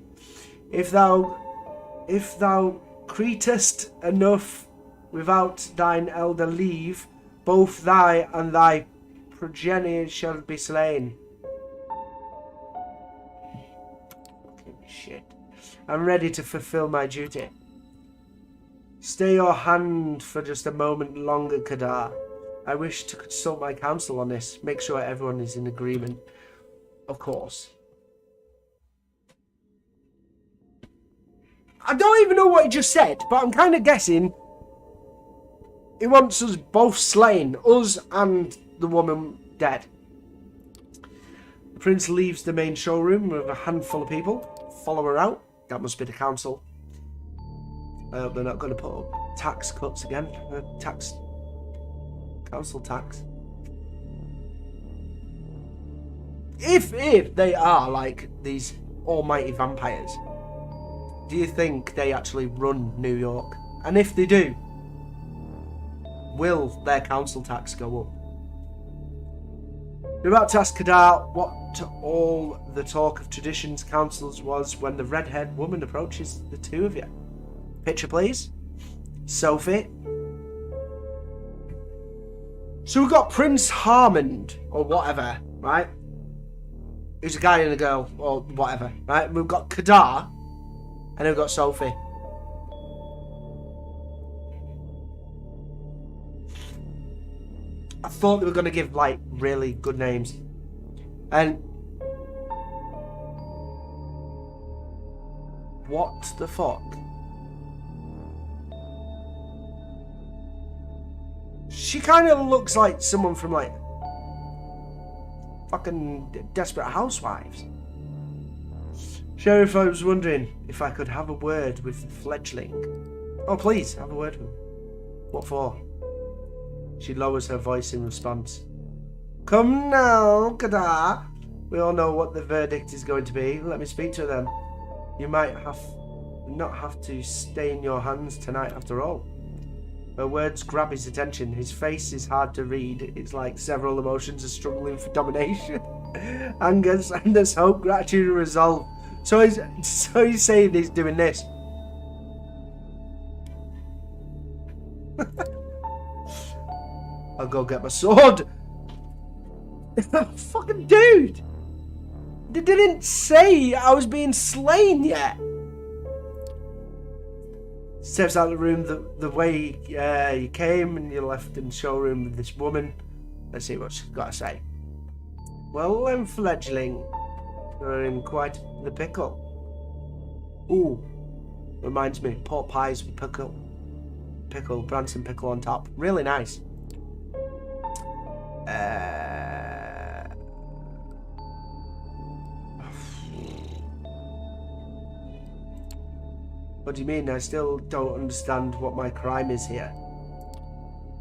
If thou createst enough without thine elder leave, both thy and thy progeny shall be slain. Fucking shit. I'm ready to fulfill my duty. Stay your hand for just a moment longer, Kadar. I wish to consult my counsel on this. Make sure everyone is in agreement. Of course. I don't even know what he just said, but I'm kind of guessing he wants us both slain. Us and the woman dead. The prince leaves the main showroom with a handful of people. Follow her out. That must be the council. I hope they're not going to put up tax cuts again. Council tax. If they are like these almighty vampires, do you think they actually run New York? And if they do, will their council tax go up? We're about to ask Kadar what all the talk of traditions councils was when the red-haired woman approaches the two of you. Picture, please. Sophie. So we've got Prince Harmond, or whatever, right? Who's a guy and a girl, or whatever, right? We've got Kadar, and we've got Sophie. I thought they were going to give, like, really good names. And... what the fuck? She kind of looks like someone from, like, fucking Desperate Housewives. Sheriff, I was wondering if I could have a word with the fledgling. Oh, please, have a word with him. What for? She lowers her voice in response. Come now, Kadar. We all know what the verdict is going to be. Let me speak to them. You might not have to stay in your hands tonight after all. Her words grab his attention. His face is hard to read. It's like several emotions are struggling for domination. Anger, sadness, hope, gratitude, and resolve. So he's saying he's doing this. I'll go get my sword. Fucking dude. They didn't say I was being slain yet. Steps out of the room the way you came, and you left in the showroom with this woman. Let's see what she's got to say. Well then, fledgling, You're in quite the pickle. Ooh, reminds me, pork pies with pickle. Pickle, Branson pickle on top. Really nice. What do you mean? I still don't understand what my crime is here.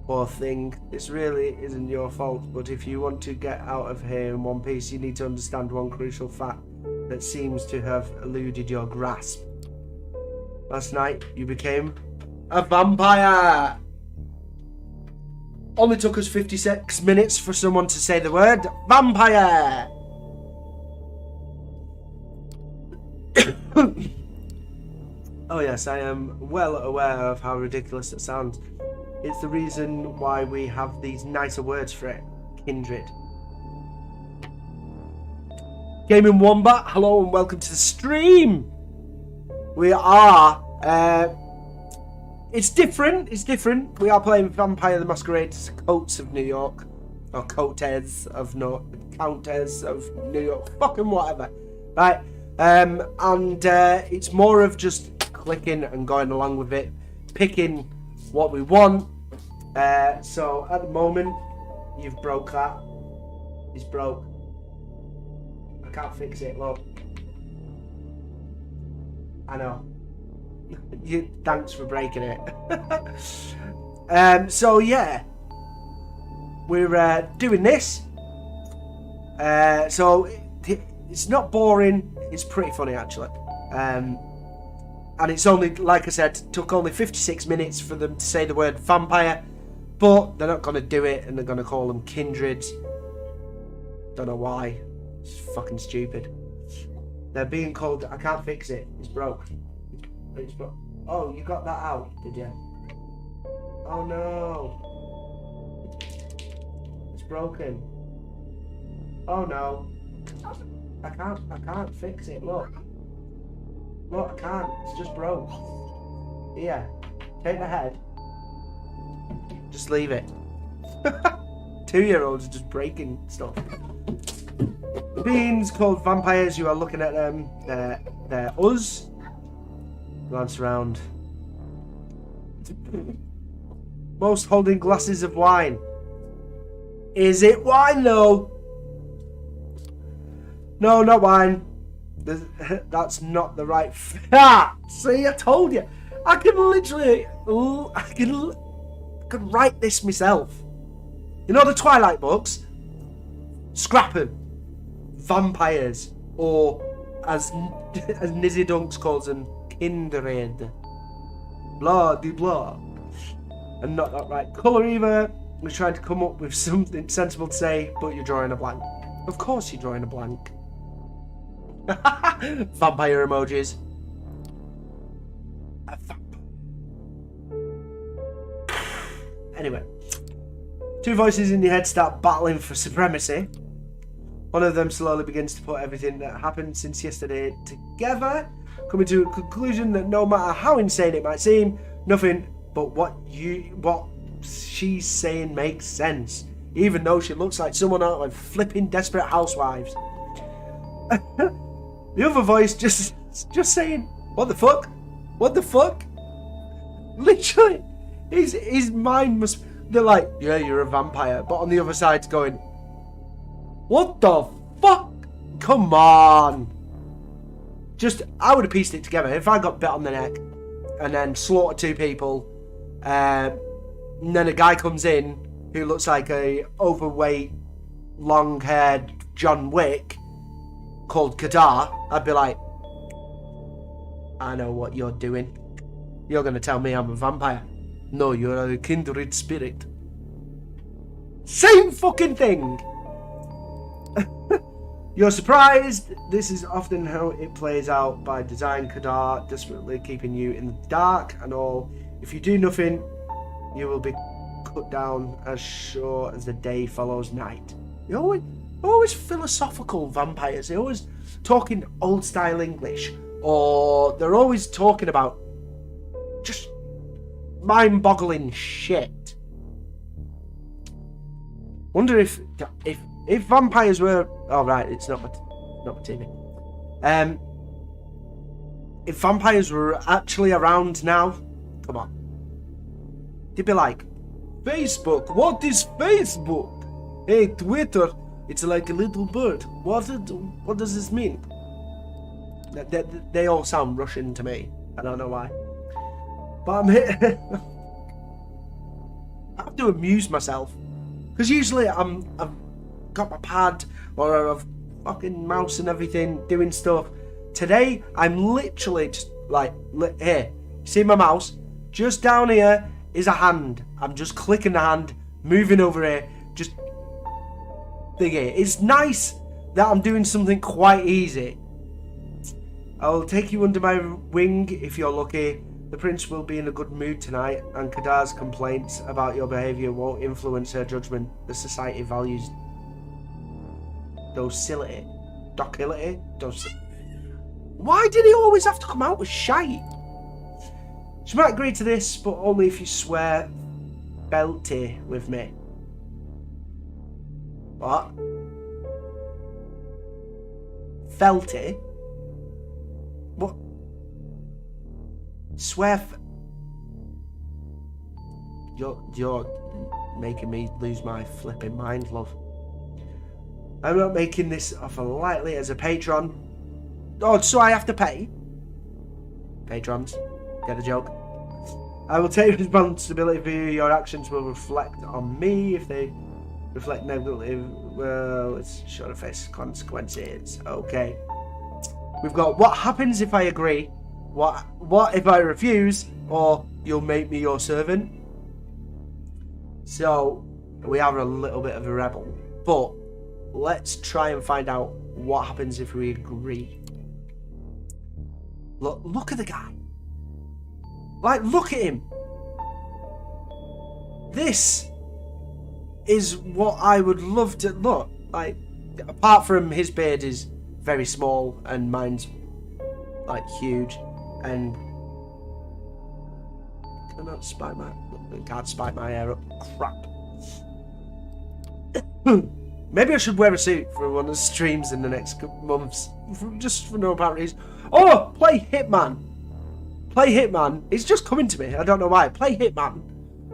Poor thing. This really isn't your fault, but if you want to get out of here in one piece, you need to understand one crucial fact that seems to have eluded your grasp. Last night, you became a vampire! Only took us 56 minutes for someone to say the word vampire! Oh yes, I am well aware of how ridiculous it sounds. It's the reason why we have these nicer words for it. Kindred. Gaming Wombat, hello and welcome to the stream! We are... it's different, We are playing Vampire the Masquerade Coats of New York. Or Cotes of Countess of New York. Fucking whatever. Right. And it's more of just clicking and going along with it, picking what we want. So at the moment, you've broke that. It's broke. I can't fix it. Look, I know. Thanks for breaking it. So yeah, we're doing this. So it's not boring. It's pretty funny actually. And it's only, like I said, took only 56 minutes for them to say the word vampire, but they're not going to do it, and they're going to call them kindreds. Don't know why. It's fucking stupid. They're being called... I can't fix it. It's broke. It's broke. Oh, you got that out, did you? Oh no. It's broken. Oh no. I can't fix it, look. Look, I can't. It's just broke. Here. Take the head. Just leave it. 2-year-olds are just breaking stuff. Beings called vampires, you are looking at them. They're us. Glance around. Most holding glasses of wine. Is it wine though? No, not wine. That's not the right. See, I told you. I can literally, I could write this myself. You know the Twilight books? Scrap 'em. Vampires, or as Nizzy Dunks calls them, kindred. Blah de blah. And not that right colour either. We're trying to come up with something sensible to say, but you're drawing a blank. Of course you're drawing a blank. Vampire emojis. Anyway, two voices in your head start battling for supremacy. One of them slowly begins to put everything that happened since yesterday together, coming to a conclusion that no matter how insane it might seem, nothing but what she's saying makes sense, even though she looks like someone out of flipping Desperate Housewives. The other voice just saying, what the fuck? What the fuck? Literally, his mind must... They're like, yeah, you're a vampire. But on the other side's going, what the fuck? Come on. I would have pieced it together. If I got bit on the neck and then slaughtered 2 people, and then a guy comes in who looks like a overweight, long-haired John Wick, called Kadar, I'd be like, I know what you're doing. You're going to tell me I'm a vampire. No, you're a kindred spirit. Same fucking thing. You're surprised. This is often how it plays out by design. Kadar desperately keeping you in the dark and all. If you do nothing, you will be cut down as sure as the day follows night. You always philosophical vampires. They're always talking old style English, or they're always talking about just mind-boggling shit. Wonder if vampires were... Oh right, it's not my TV. If vampires were actually around now, come on, they'd be like, Facebook, what is Facebook? Hey, Twitter, it's like a little bird. What does this mean? They all sound Russian to me. I don't know why. But I'm here. I have to amuse myself. Because usually I've got my pad or I've fucking mouse and everything doing stuff. Today I'm literally just like, here, see my mouse? Just down here is a hand. I'm just clicking the hand, moving over here, just thingy. It's nice that I'm doing something quite easy. I'll take you under my wing if you're lucky. The prince will be in a good mood tonight, and Kadar's complaints about your behaviour won't influence her judgment. The society values docility. Why did he always have to come out with shite? She might agree to this, but only if you swear belty with me. What? Felty? What? Swear. You're making me lose my flipping mind, love. I'm not making this offer lightly as a patron. Oh, so I have to pay? Patrons, get the joke? I will take responsibility for you. Your actions will reflect on me. If they reflect negatively, well, it's sure to face consequences. Okay. We've got what happens if I agree, what if I refuse, or you'll make me your servant. So we are a little bit of a rebel, but let's try and find out what happens if we agree. Look at the guy. Like, look at him. This is what I would love to look like. Apart from his beard is very small and mine's like huge, and can't spike my hair up. Crap. Maybe I should wear a suit for one of the streams in the next couple months, just for no apparent reason. Oh, play Hitman. Play Hitman. It's just coming to me. I don't know why. Play Hitman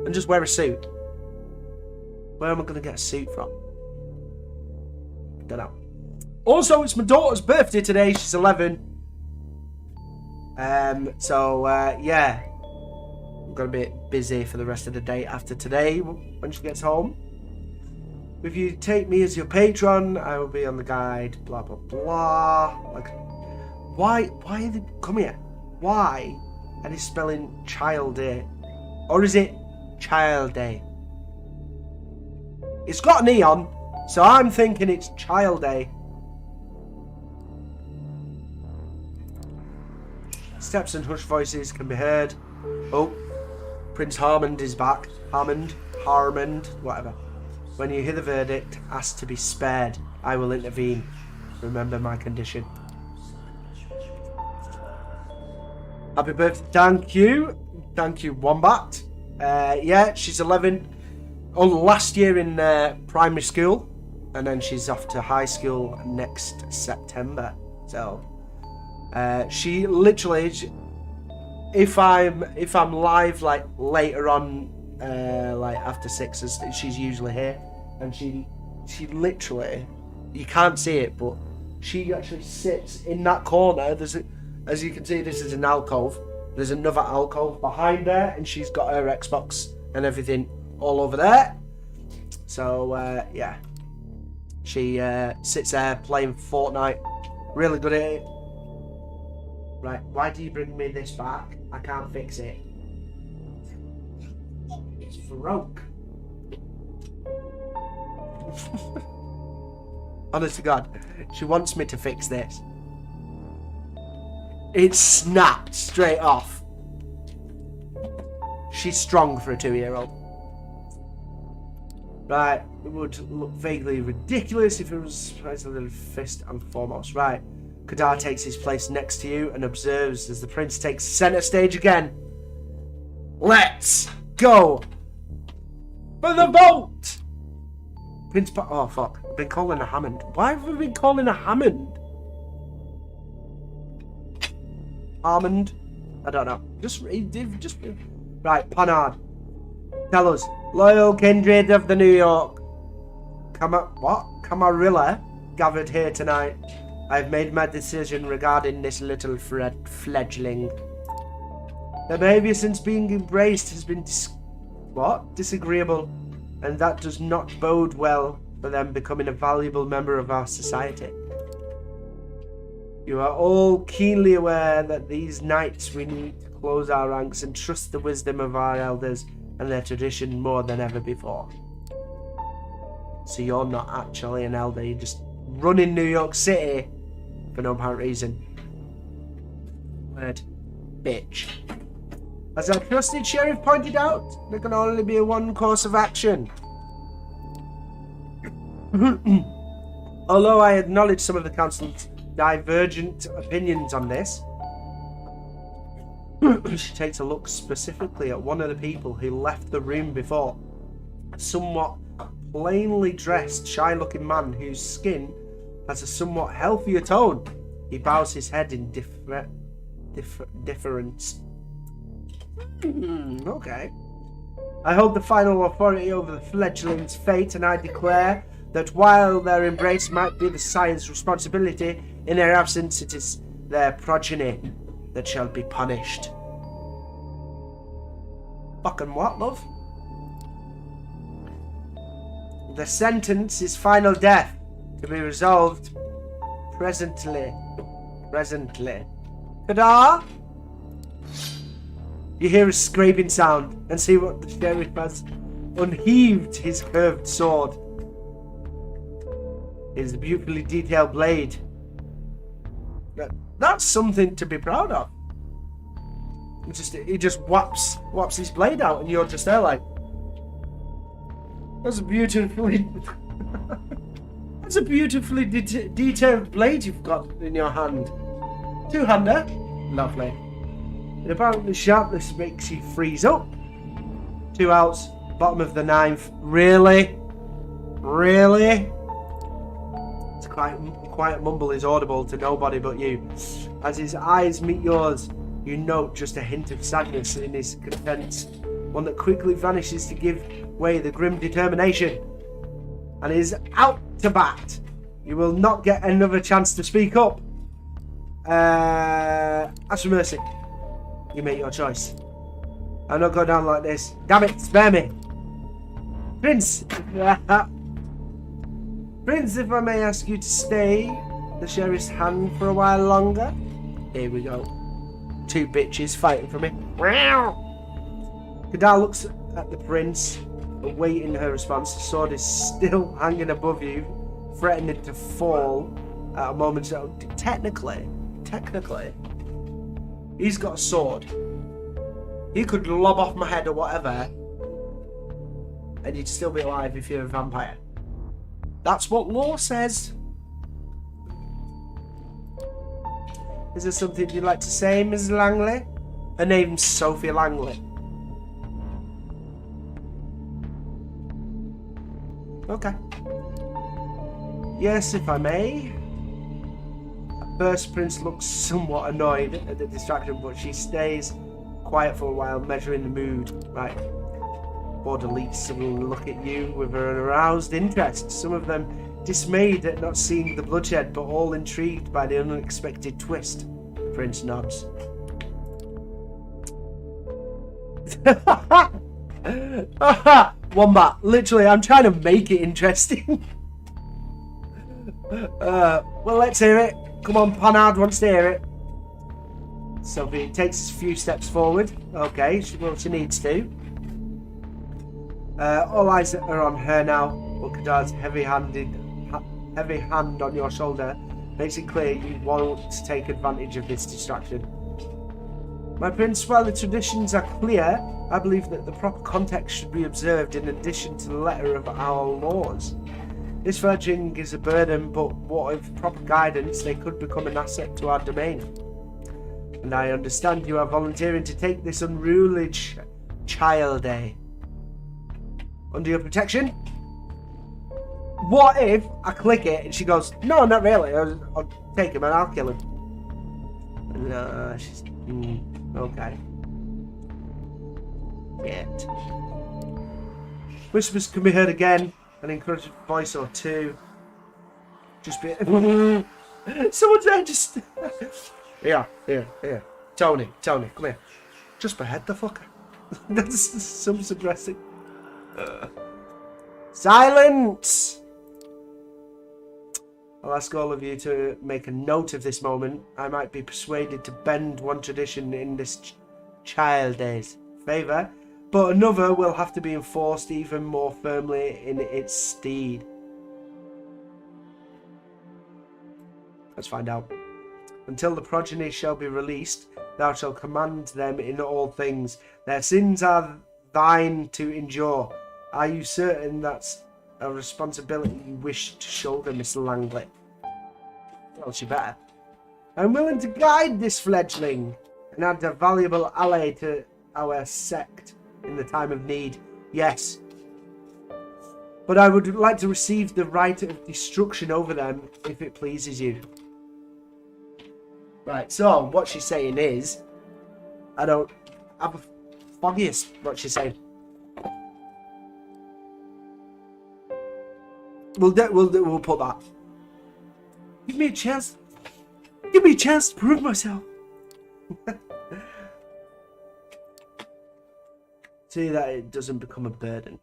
and just wear a suit. Where am I going to get a suit from? Don't know. Also, it's my daughter's birthday today. She's 11. Yeah. I'm going to be busy for the rest of the day after today when she gets home. If you take me as your patron, I will be on the guide, blah, blah, blah. Like, why are they, come here. Why are they spelling child day? Or is it child day? It's got an E on, so I'm thinking it's child day. Steps and hushed voices can be heard. Oh, Prince Harmond is back. Harmond, whatever. When you hear the verdict, ask to be spared. I will intervene. Remember my condition. Happy birthday. Thank you. Thank you, Wombat. Yeah, she's 11. Oh, last year in primary school. And then she's off to high school next September. So, she literally... If I'm live, like, later on, like, after 6, she's usually here. And she literally, you can't see it, but she actually sits in that corner. As you can see, this is an alcove. There's another alcove behind there, and she's got her Xbox and everything all over there. So, yeah. She sits there playing Fortnite. Really good at it. Right, why do you bring me this back? I can't fix it. It's broke. Honest to God, she wants me to fix this. It snapped straight off. She's strong for a 2-year-old. Right, it would look vaguely ridiculous if it was isolated first and foremost. Right, Kadar takes his place next to you and observes as the prince takes center stage again. Let's go for the vote! Prince oh fuck, I've been calling a Hammond. Why have we been calling a Hammond? Armand? I don't know. Just right, Panard. Tell us, loyal kindred of the New York. Camarilla gathered here tonight. I've made my decision regarding this little fledgling. Their behavior since being embraced has been disagreeable, and that does not bode well for them becoming a valuable member of our society. You are all keenly aware that these nights we need to close our ranks and trust the wisdom of our elders and their tradition more than ever before. So you're not actually an elder, you're just running New York City for no apparent reason. Word. Bitch. As our trusted sheriff pointed out, there can only be one course of action. Although I acknowledge some of the council's divergent opinions on this, she takes a look specifically at one of the people who left the room before. A somewhat plainly dressed, shy-looking man whose skin has a somewhat healthier tone. He bows his head in deference. Okay. I hold the final authority over the fledgling's fate, and I declare that while their embrace might be the Sire's responsibility, in their absence it is their progeny that shall be punished. Fucking what, love? The sentence is final death, to be resolved presently. Ta-da! You hear a scraping sound and see what the sheriff has unheaved his curved sword. It is a beautifully detailed blade. That's something to be proud of. He just whaps his blade out, and you're just there like, that's a beautifully detailed blade you've got in your hand. Two-hander, lovely. And apparently sharpness makes you freeze up. 2 outs, bottom of the 9th. Really? It's quiet mumble is audible to nobody but you. As his eyes meet yours, you note just a hint of sadness in his content, one that quickly vanishes to give way the grim determination. And is out to bat. You will not get another chance to speak up. Ask for mercy. You make your choice. I'll not go down like this. Damn it, spare me. Prince! Prince, if I may ask you to stay the sheriff's hand for a while longer. Here we go. 2 bitches fighting for me. Kadar looks at the prince, awaiting her response. The sword is still hanging above you, threatening to fall at a moment's notice. Technically, he's got a sword. He could lob off my head or whatever, and you'd still be alive if you're a vampire. That's what law says. Is there something you'd like to say, Ms. Langley? Her name's Sophie Langley. Okay. Yes, if I may. At first, Prince looks somewhat annoyed at the distraction, but she stays quiet for a while, measuring the mood. Right. Borderleets suddenly look at you with an aroused interest, some of them dismayed at not seeing the bloodshed, but all intrigued by the unexpected twist. Prince nods. Wombat, literally, I'm trying to make it interesting. Well, let's hear it. Come on, Panard wants to hear it. Sophie takes a few steps forward. Okay, she needs to. All eyes are on her now. Kadar's heavy hand on your shoulder makes it clear you won't take advantage of this distraction. My prince, while the traditions are clear, I believe that the proper context should be observed in addition to the letter of our laws. This fledgling is a burden, but what with proper guidance, they could become an asset to our domain. And I understand you are volunteering to take this unruly child, eh? Under your protection? What if I click it and she goes, no, not really, I'll take him and I'll kill him. No, she's... okay. Yet. Whispers can be heard again. An encouraging voice or two. Just be... Someone's there, just... Here. Tony, come here. Just behead the fucker. That's some suppressing. Silence! I'll ask all of you to make a note of this moment. I might be persuaded to bend one tradition in this child days favour, but another will have to be enforced even more firmly in its stead. Let's find out. Until the progeny shall be released, thou shalt command them in all things. Their sins are thine to endure. Are you certain that's a responsibility you wish to shoulder, Miss Langley? Well, she better. I'm willing to guide this fledgling and add a valuable ally to our sect in the time of need. Yes. But I would like to receive the right of destruction over them if it pleases you. Right, so what she's saying is, I don't have a foggiest what she's saying. We'll put that. Give me a chance. Give me a chance to prove myself. See that it doesn't become a burden.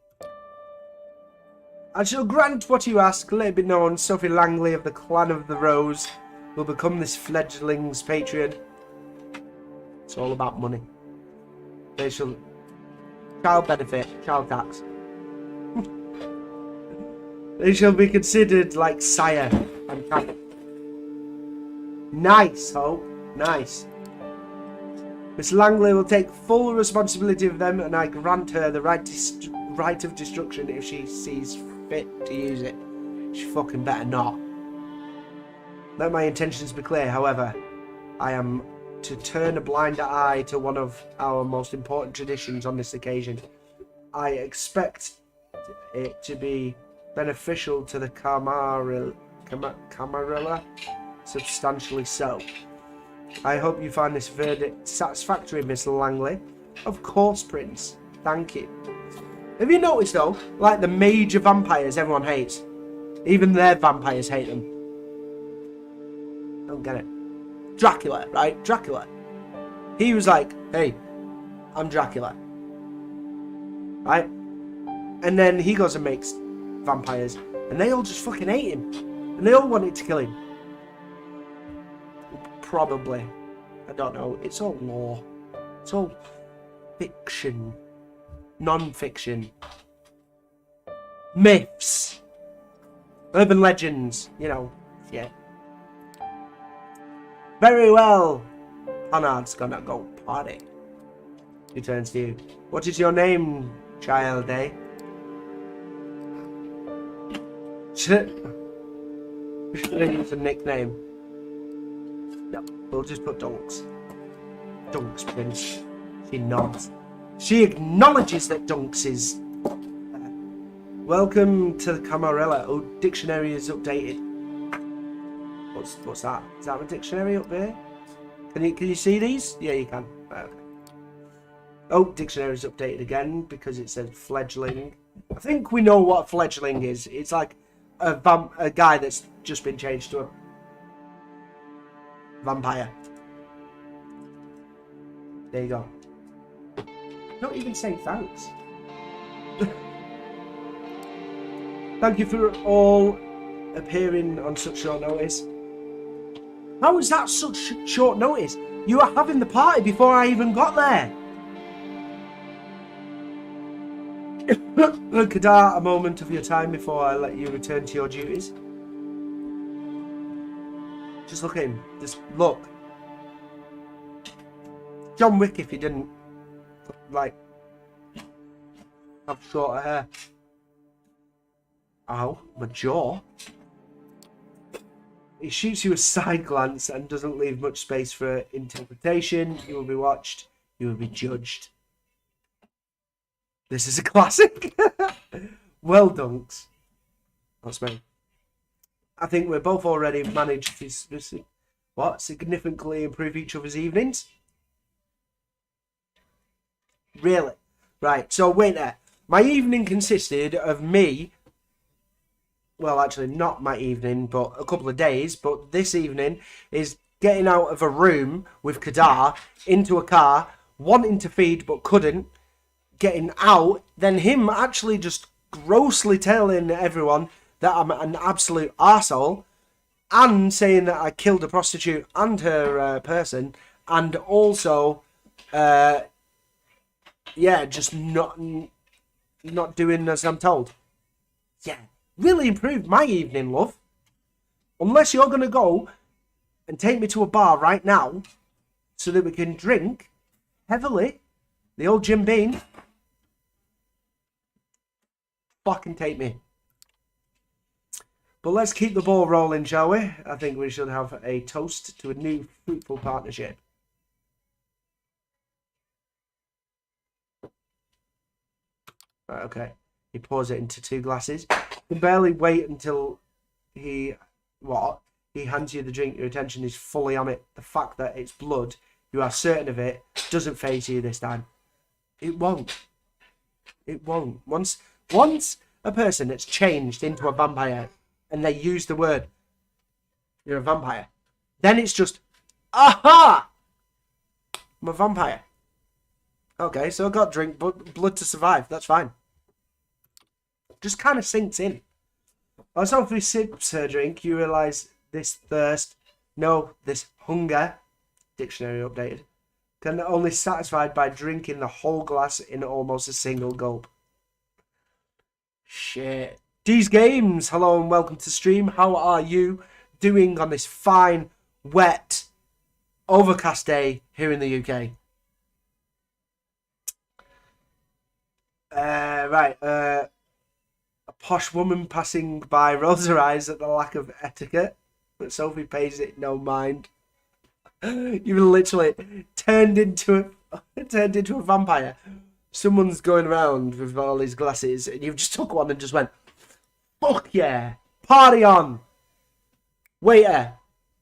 I shall grant what you ask. Let it be known, Sophie Langley of the Clan of the Rose will become this fledgling's patron. It's all about money. They shall... Child benefit, child tax. They shall be considered like sire and canon. Nice, Hope. Nice. Miss Langley will take full responsibility of them, and I grant her the right of destruction if she sees fit to use it. She fucking better not. Let my intentions be clear, however. I am to turn a blind eye to one of our most important traditions on this occasion. I expect it to be beneficial to the Camarilla, substantially so. I hope you find this verdict satisfactory, Miss Langley. Of course, Prince. Thank you. Have you noticed, though, like the major vampires everyone hates? Even their vampires hate them. Don't get it. Dracula, right? Dracula. He was like, hey, I'm Dracula. Right? And then he goes and makes vampires. And they all just fucking hate him. And they all wanted to kill him. Probably. I don't know. It's all lore. It's all fiction. Non-fiction. Myths. Urban legends. You know. Yeah. Very well. Conrad's gonna go party. He turns to you. What is your name, child, eh? Should I use a nickname? No, we'll just put Dunks. Dunks, Prince. She nods. She acknowledges that Dunks is... Welcome to the Camarilla. Oh, dictionary is updated. What's that? Is that a dictionary up there? Can you see these? Yeah, you can. Okay. Oh, dictionary is updated again because it says fledgling. I think we know what a fledgling is. It's like a guy that's just been changed to a vampire. There you go. Not even say thanks. Thank you for all appearing on such short notice. How is that such short notice? You were having the party before I even got there. Kadar, a moment of your time before I let you return to your duties. Just look at him. Just look. John Wick if he didn't, like, have shorter hair. Ow, my jaw. He shoots you a side glance and doesn't leave much space for interpretation. You will be watched. You will be judged. This is a classic. Well, Dunks. That's me. I think we're both already managed to... What? Significantly improve each other's evenings? Really? Right, so wait there. My evening consisted of me... Well, actually, not my evening, but a couple of days. But this evening is getting out of a room with Kadar into a car, wanting to feed but couldn't, getting out, then him actually just grossly telling everyone that I'm an absolute arsehole, and saying that I killed a prostitute and her person, and also, just not doing as I'm told. Yeah, really improved my evening, love. Unless you're going to go and take me to a bar right now so that we can drink heavily the old Jim Beam. Fucking take me. But let's keep the ball rolling, shall we? I think we should have a toast to a new fruitful partnership. Right, okay. He pours it into 2 glasses. You can barely wait until he hands you the drink. Your attention is fully on it. The fact that it's blood, you are certain of it, doesn't faze you this time. It won't. It won't. Once a person that's changed into a vampire and they use the word, you're a vampire, then it's just, aha! I'm a vampire. Okay, so I got drink blood to survive. That's fine. Just kind of sinks in. As Sophie sips her drink, you realise this hunger, dictionary updated, can only be satisfied by drinking the whole glass in almost a single gulp. Shit. These games, hello and welcome to stream. How are you doing on this fine, wet, overcast day here in the UK? A posh woman passing by rolls her eyes at the lack of etiquette, but Sophie pays it no mind. You've literally turned into a vampire. Someone's going around with all these glasses, and you've just took one and just went, fuck yeah, party on. Waiter,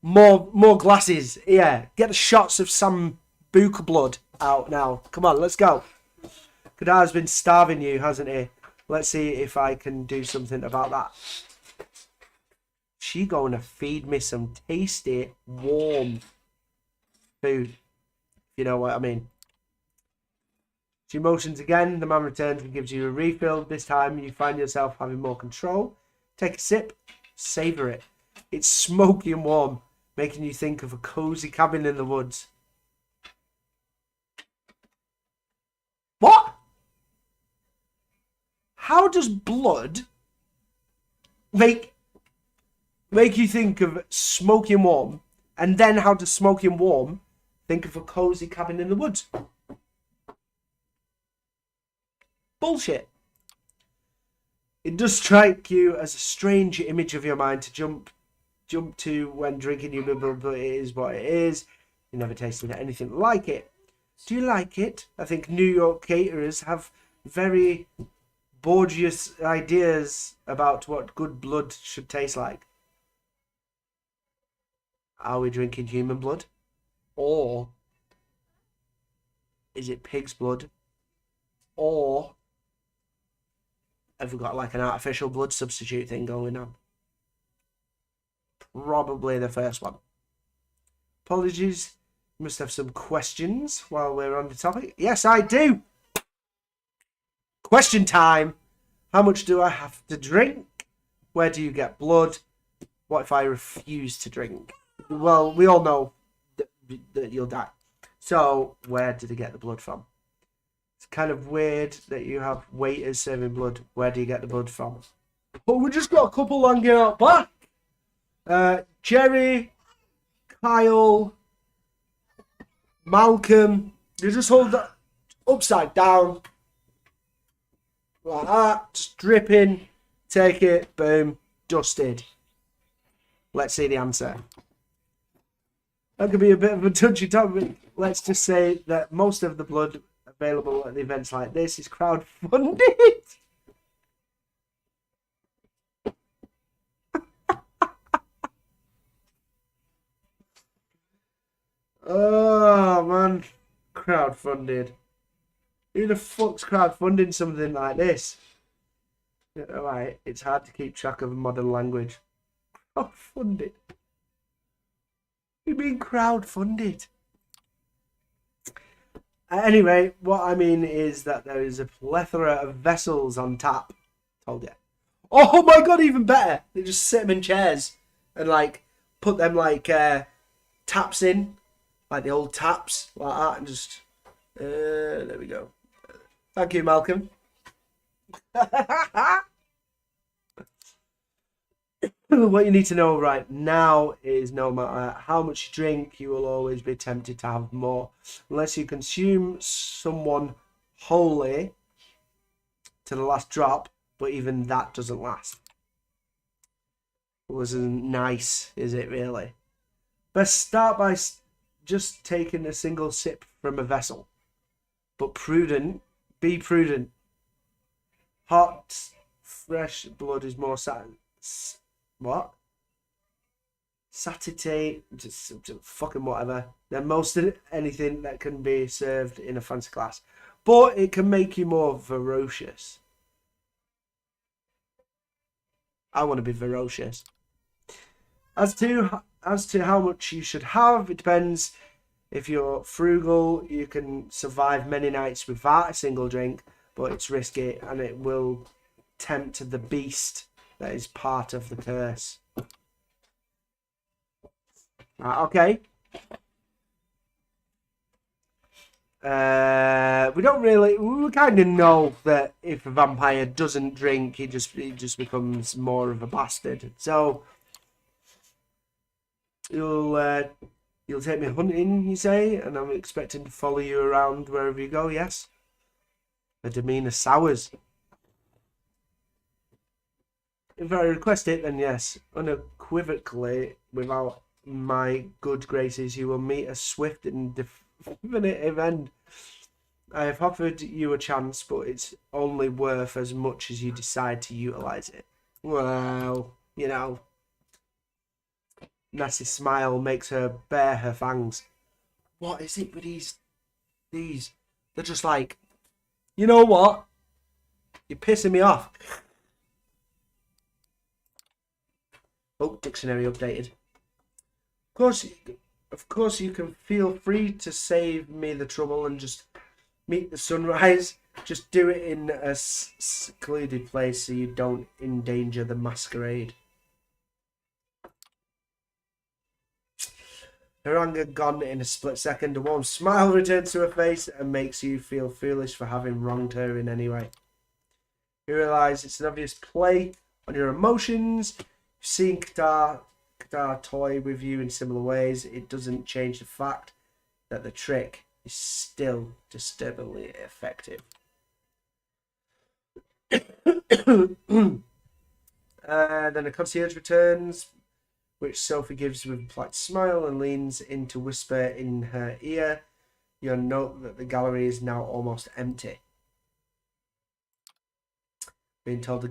more glasses. Yeah, get the shots of some Sambuca blood out now. Come on, let's go. Kadar's been starving you, hasn't he? Let's see if I can do something about that. She going to feed me some tasty, warm food. You know what I mean. She motions again. The man returns and gives you a refill. This time you find yourself having more control. Take a sip. Savour it. It's smoky and warm, making you think of a cosy cabin in the woods. What? How does blood make you think of smoky and warm, and then how does smoky and warm think of a cozy cabin in the woods? Bullshit. It does strike you as a strange image of your mind to jump to when drinking your bubble, but it is what it is. You never tasted anything like it. Do you like it? I think New York caterers have very Borgias ideas about what good blood should taste like. Are we drinking human blood? Or is it pig's blood? Or have we got like an artificial blood substitute thing going on? Probably the first one. Apologies. You must have some questions while we're on the topic. Yes, I do. Question time. How much do I have to drink? Where do you get blood? What if I refuse to drink? Well, we all know that you'll die. So, where did I get the blood from? It's kind of weird that you have waiters serving blood. Where do you get the blood from? But we just got a couple hanging out back. Jerry, Kyle, Malcolm. You just hold that upside down. Like that. Just dripping. Take it. Boom. Dusted. Let's see the answer. That could be a bit of a touchy topic. Let's just say that most of the blood available at events like this is crowdfunded. crowdfunded? Who the fuck's crowdfunding something like this? Alright, it's hard to keep track of a modern language. Crowdfunded? What do you mean crowdfunded? Anyway, what I mean is that there is a plethora of vessels on tap. Told you. Oh my god, even better! They just sit them in chairs and like put them like taps in, like the old taps, like that, and just there we go. Thank you, Malcolm. What you need to know right now is no matter how much you drink, you will always be tempted to have more. Unless you consume someone wholly to the last drop, but even that doesn't last. It wasn't nice, is it really? Best start by just taking a single sip from a vessel. But prudent, be prudent. Hot, fresh blood is more satiate, just fucking whatever, than most of anything that can be served in a fancy glass. But it can make you more ferocious. I want to be ferocious. As to how much you should have, it depends. If you're frugal, you can survive many nights without a single drink, but it's risky and it will tempt the beast that is part of the curse. Okay. We kind of know that if a vampire doesn't drink, he just becomes more of a bastard. So you'll take me hunting, you say, and I'm expecting to follow you around wherever you go. Yes. The demeanor sours. If I request it, then yes, unequivocally, without my good graces, you will meet a swift and definitive end. I have offered you a chance, but it's only worth as much as you decide to utilize it. Well, you know, nasty smile makes her bare her fangs. What is it with these? They're just like, you know what? You're pissing me off. Oh, dictionary updated. Of course, you can feel free to save me the trouble and just meet the sunrise. Just do it in a secluded place so you don't endanger the masquerade. Her anger gone in a split second. A warm smile returns to her face and makes you feel foolish for having wronged her in any way. You realise it's an obvious play on your emotions. You've seen Qatar toy with you in similar ways. It doesn't change the fact that the trick is still disturbingly effective. Then a concierge returns, which Sophie gives with a polite smile and leans in to whisper in her ear. You'll note that the gallery is now almost empty. Being told the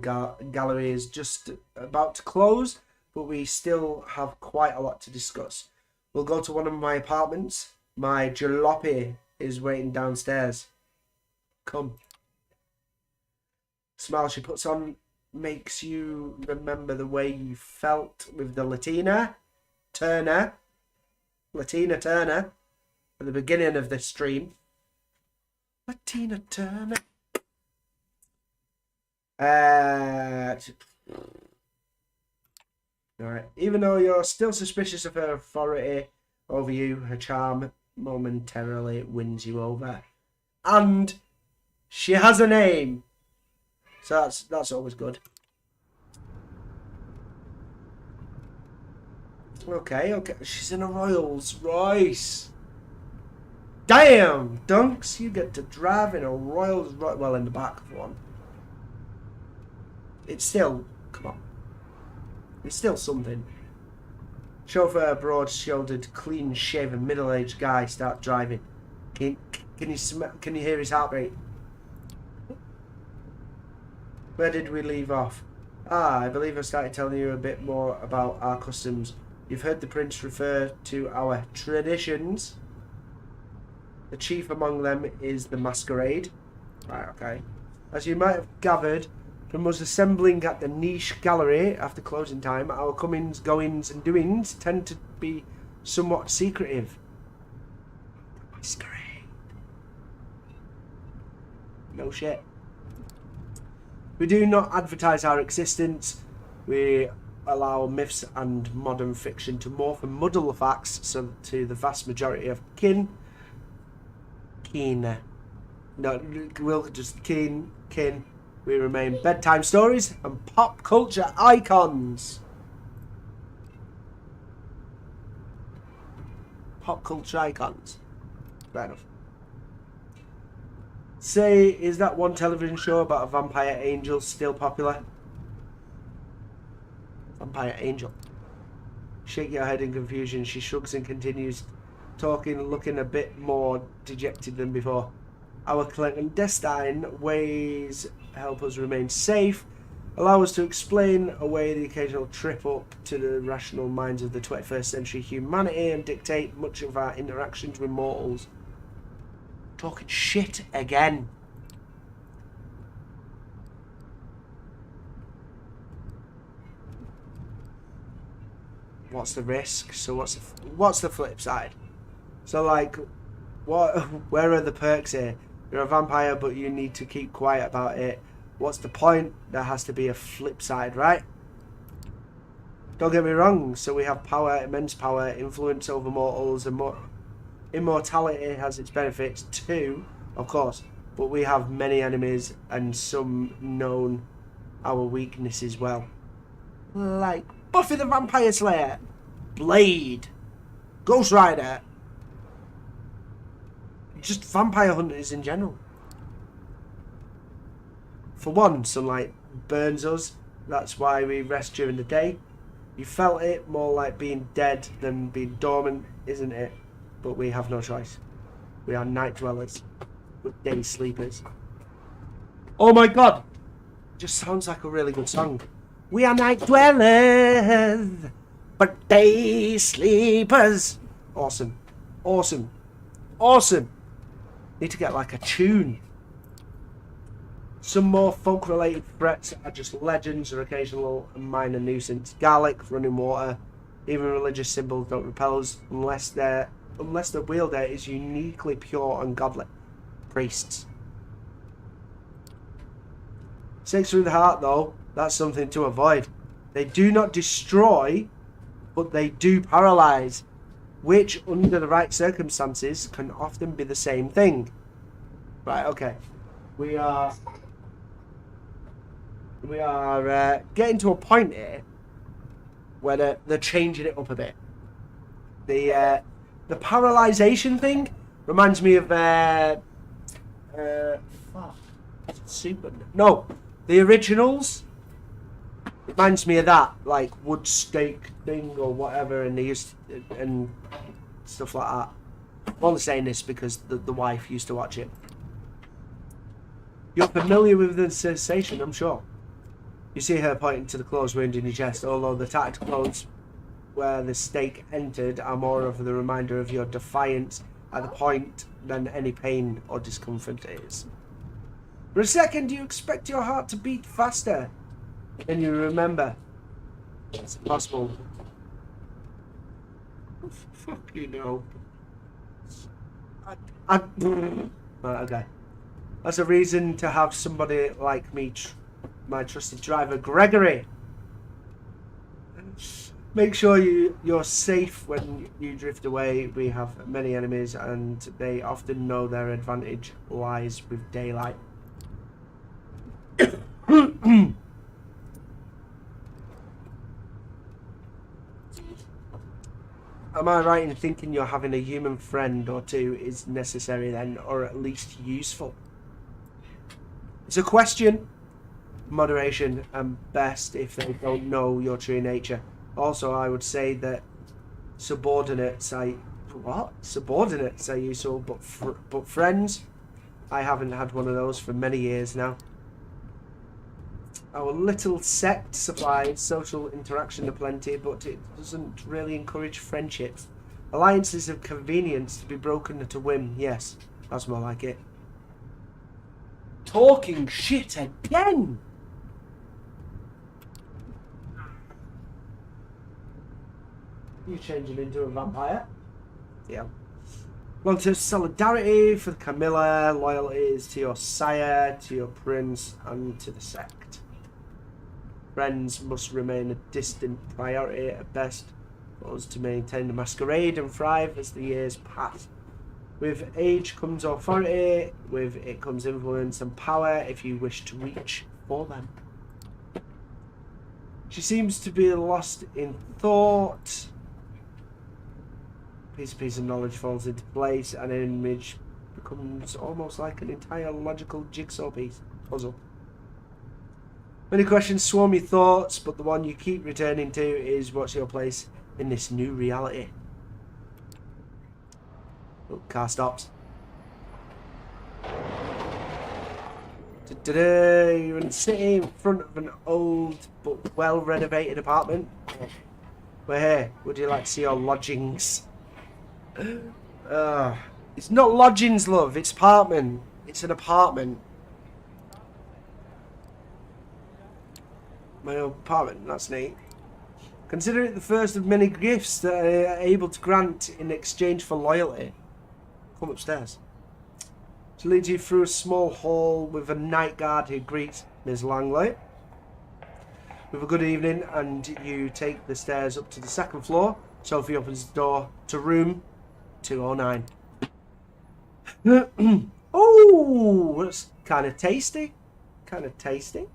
gallery is just about to close, but we still have quite a lot to discuss. We'll go to one of my apartments. My jalopy is waiting downstairs. Come. The smile she puts on makes you remember the way you felt with the Latina Turner, at the beginning of this stream. Latina Turner. Alright. Even though you're still suspicious of her authority over you, her charm momentarily wins you over. And she has a name. So that's always good. Okay. She's in a Rolls Royce. Damn, Dunks, you get to drive in a Rolls Royce. Well, in the back of one. It's still, come on. It's still something. Chauffeur, a broad-shouldered, clean-shaven, middle-aged guy, start driving. Can you hear his heartbeat? Where did we leave off? I believe I started telling you a bit more about our customs. You've heard the prince refer to our traditions. The chief among them is the masquerade. Right, okay. As you might have gathered from us assembling at the niche gallery after closing time, our comings, goings and doings tend to be somewhat secretive. Masquerade. No shit. We do not advertise our existence. We allow myths and modern fiction to morph and muddle the facts so to the vast majority of kin. No, we'll just kin. We remain bedtime stories and pop culture icons. Pop culture icons. Fair enough. Say, is that one television show about a vampire angel still popular? Vampire angel. Shake your head in confusion. She shrugs and continues talking, looking a bit more dejected than before. Our clandestine ways help us remain safe, allow us to explain away the occasional trip up to the rational minds of the 21st century humanity and dictate much of our interactions with mortals. Talking shit again. What's the risk? So what's the flip side? So like, where are the perks here? You're a vampire, but you need to keep quiet about it. What's the point? There has to be a flip side, right? Don't get me wrong. So we have power, immense power, influence over mortals, and immortality has its benefits too, of course. But we have many enemies and some known our weaknesses well. Like Buffy the Vampire Slayer, Blade, Ghost Rider. Just vampire hunters in general. For one, sunlight burns us. That's why we rest during the day. You felt it, more like being dead than being dormant, isn't it? But we have no choice. We are night dwellers. We're day sleepers. Oh my god! Just sounds like a really good song. We are night dwellers, but day sleepers. Awesome. Awesome. Awesome. Need to get like a tune. Some more folk related threats are just legends or occasional minor nuisance. Garlic, running water, even religious symbols don't repel us unless the wielder is uniquely pure and godly. Priests. Stakes through the heart though, that's something to avoid. They do not destroy, but they do paralyze, which under the right circumstances can often be the same thing. Right, okay. We are getting to a point here where they're changing it up a bit. The paralyzation thing reminds me of the originals. Reminds me of that, like wood stake thing or whatever, and they used and stuff like that. I'm only saying this because the wife used to watch it. You're familiar with the sensation, I'm sure. You see her pointing to the closed wound in your chest, although the tattered clothes where the stake entered are more of the reminder of your defiance at the point than any pain or discomfort is. For a second, you expect your heart to beat faster. Then you remember. It's impossible. Fuck you know. Right, okay. That's a reason to have somebody like me, my trusted driver, Gregory. Make sure you're safe when you drift away. We have many enemies and they often know their advantage lies with daylight. Am I right in thinking you're having a human friend or two is necessary then, or at least useful? It's a question. Moderation and best if they don't know your true nature. Also, I would say that subordinates are useful, but friends, I haven't had one of those for many years now. Our little sect supplies social interaction aplenty, but it doesn't really encourage friendships. Alliances of convenience to be broken at a whim. Yes, that's more like it. Talking shit again. You changing into a vampire? Yeah. Long-term solidarity for the Camilla. Loyalties to your sire, to your prince, and to the sect. Friends must remain a distant priority at best for us to maintain the masquerade and thrive as the years pass. With age comes authority, with it comes influence and power if you wish to reach for them. She seems to be lost in thought. Piece of knowledge falls into place and an image becomes almost like an entire logical jigsaw puzzle. Many questions swarm your thoughts, but the one you keep returning to is what's your place in this new reality. Oh, car stops. You're sitting in front of an old but well renovated apartment. We're here. Would you like to see your lodgings? It's not lodgings, love. It's apartment. It's an apartment. My own apartment. That's neat. Consider it the first of many gifts that I are able to grant in exchange for loyalty. Come upstairs. She leads you through a small hall with a night guard who greets Ms. Langley with a good evening, and you take the stairs up to the second floor. Sophie opens the door to room 209. Oh, that's kind of tasty. Kind of tasty.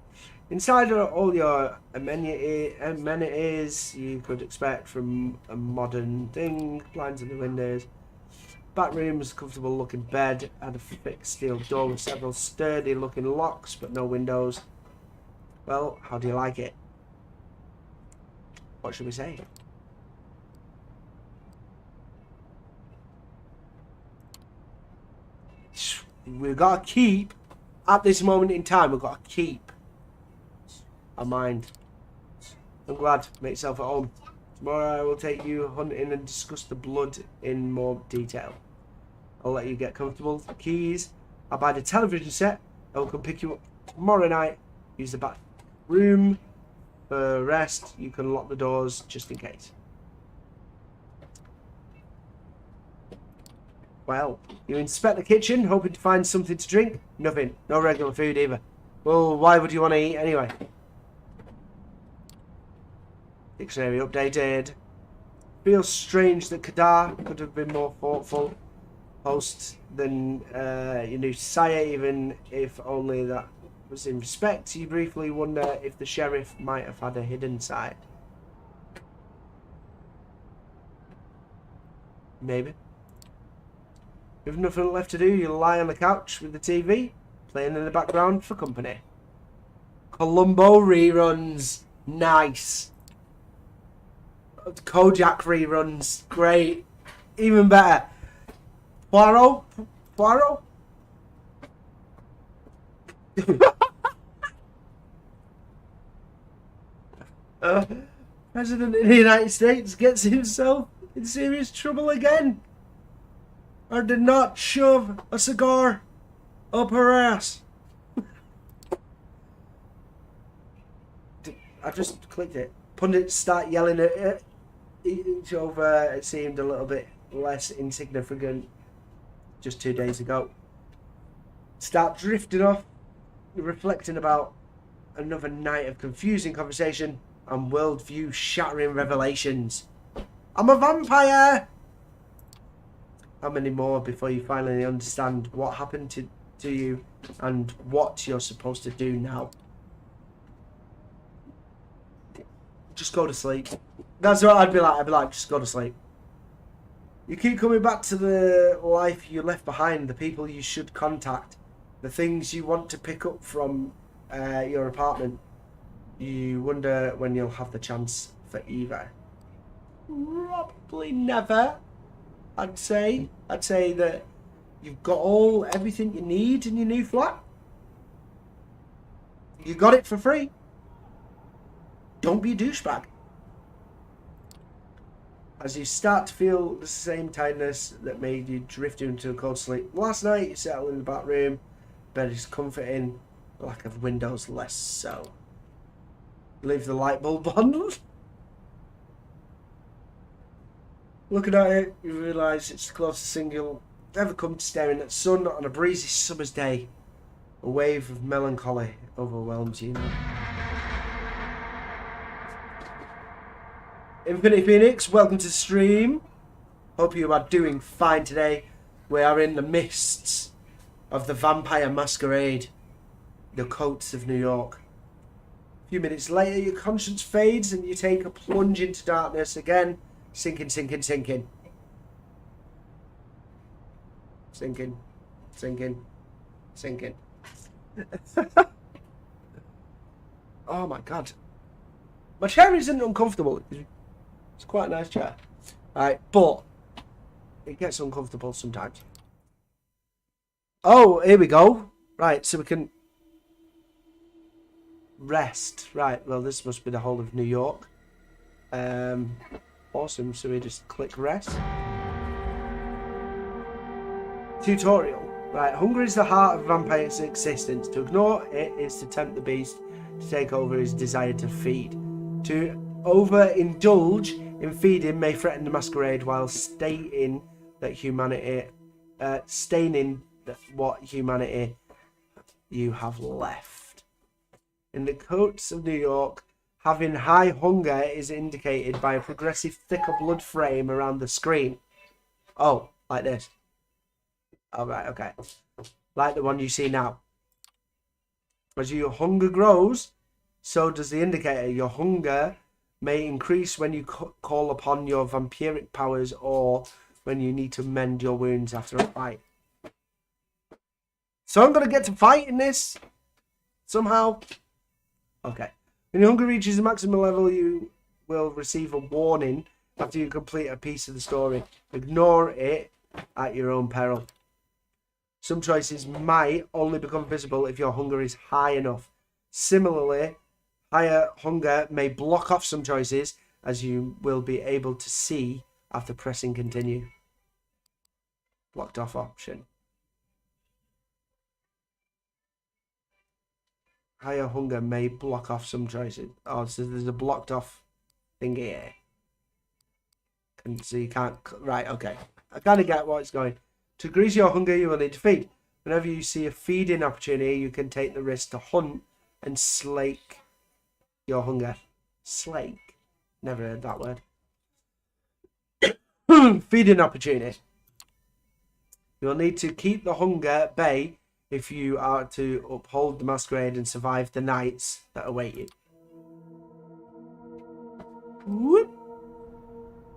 Inside are all your amenities you could expect from a modern thing. Blinds in the windows. Back room's comfortable looking bed and a thick steel door with several sturdy looking locks but no windows. Well, how do you like it? What should we say? We've got to keep, at this moment in time, we've got to keep our mind. I'm glad. Make yourself at home. Tomorrow I will take you hunting and discuss the blood in more detail. I'll let you get comfortable. The keys. I'll buy the television set. I will come pick you up tomorrow night. Use the back room for rest. You can lock the doors just in case. Well, you inspect the kitchen, hoping to find something to drink. Nothing. No regular food either. Well, why would you want to eat anyway? Dictionary updated. Feels strange that Kadar could have been more thoughtful host than your new sire, even if only that was in respect. You briefly wonder if the sheriff might have had a hidden side. Maybe. With nothing left to do, you lie on the couch with the TV playing in the background for company. Columbo reruns. Nice. Kojak reruns. Great. Even better. Poirot? President of the United States gets himself in serious trouble again. Or did not shove a cigar up her ass. I just clicked it. Pundits start yelling at each other. It seemed a little bit less insignificant just 2 days ago. Start drifting off, reflecting about another night of confusing conversation and worldview shattering revelations. I'm a vampire! How many more before you finally understand what happened to you and what you're supposed to do now? Just go to sleep. That's what I'd be like. I'd be like, just go to sleep. You keep coming back to the life you left behind, the people you should contact, the things you want to pick up from your apartment. You wonder when you'll have the chance for either. Probably never. I'd say that you've got everything you need in your new flat. You got it for free. Don't be a douchebag. As you start to feel the same tiredness that made you drift into a cold sleep last night, you settle in the back room. Bed is comforting, the lack of windows less so. Leave the light bulb on. Looking at it, you realise it's the closest thing you'll ever come to staring at the sun on a breezy summer's day. A wave of melancholy overwhelms you now. Infinity Phoenix, welcome to the stream. Hope you are doing fine today. We are in the mists of the Vampire Masquerade, the coats of New York. A few minutes later, your conscience fades and you take a plunge into darkness again, sinking, sinking, sinking. Sinking, sinking, sinking. Oh my god. My chair isn't uncomfortable. It's quite a nice chair. Alright, but it gets uncomfortable sometimes. Oh, here we go. Right, so we can rest. Right, well, this must be the whole of New York. Awesome, so we just click rest. Tutorial. Right, hunger is the heart of vampire's existence. To ignore it is to tempt the beast to take over his desire to feed. To overindulge in feeding may threaten the masquerade while staining what humanity you have left. In the coats of New York, having high hunger is indicated by a progressive thicker blood frame around the screen. Oh, like this. Alright, okay. Like the one you see now. As your hunger grows, so does the indicator. Your hunger may increase when you call upon your vampiric powers or when you need to mend your wounds after a fight. So I'm going to get to fighting this somehow. Okay. When your hunger reaches the maximum level, you will receive a warning after you complete a piece of the story. Ignore it at your own peril. Some choices might only become visible if your hunger is high enough. Similarly, higher hunger may block off some choices, as you will be able to see after pressing continue. Blocked off option. Higher hunger may block off some choices. Oh, so there's a blocked off thing here. So you can't... Right, okay. I kind of get where it's going. To increase your hunger, you will need to feed. Whenever you see a feeding opportunity, you can take the risk to hunt and slake your hunger. Slake? Never heard that word. Feeding opportunity. You will need to keep the hunger at bay if you are to uphold the masquerade and survive the nights that await you. Whoop.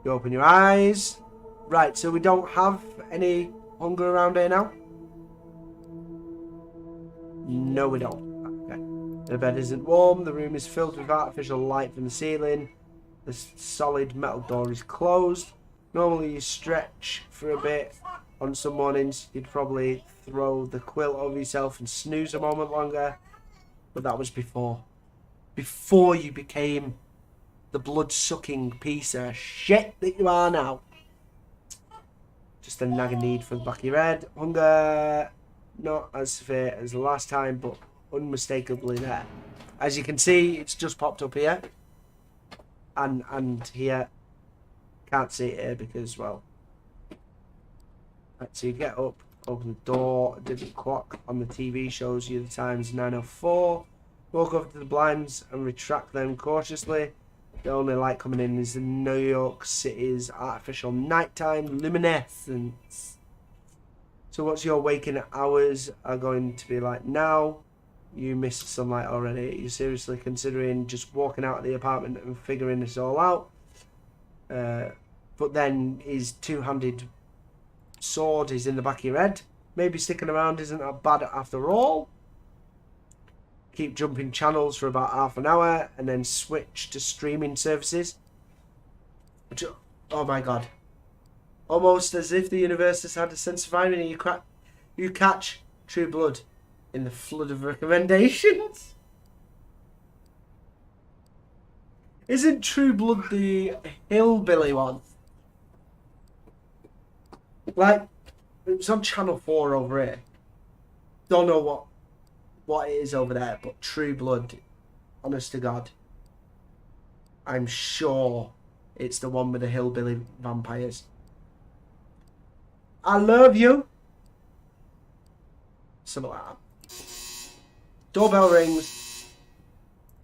You open your eyes. Right, so we don't have any hunger around here now? No, we don't. Okay. The bed isn't warm. The room is filled with artificial light from the ceiling. The solid metal door is closed. Normally you stretch for a bit. On some mornings, you'd probably throw the quilt over yourself and snooze a moment longer. But that was before. Before you became the blood-sucking piece of shit that you are now. Just a nagging need for the back of your head. Hunger, not as severe as the last time, but unmistakably there. As you can see, it's just popped up here. And here. Can't see it here because, well... Right, so you get up, open the door. A different clock on the TV shows you the time's 9:04. Walk over to the blinds and retract them cautiously. The only light coming in is the New York City's artificial nighttime luminescence. So what's your waking hours are going to be like now? You missed sunlight already. You're seriously considering just walking out of the apartment and figuring this all out. But then his two-handed sword is in the back of your head. Maybe sticking around isn't that bad after all. Keep jumping channels for about half an hour and then switch to streaming services. Oh my god. Almost as if the universe has had a sense of irony. You catch True Blood in the flood of recommendations. Isn't True Blood the hillbilly one? Like, it was on Channel 4 over here. Don't know what it is over there, but True Blood, honest to God, I'm sure it's the one with the hillbilly vampires. I love you. Something like that. Doorbell rings.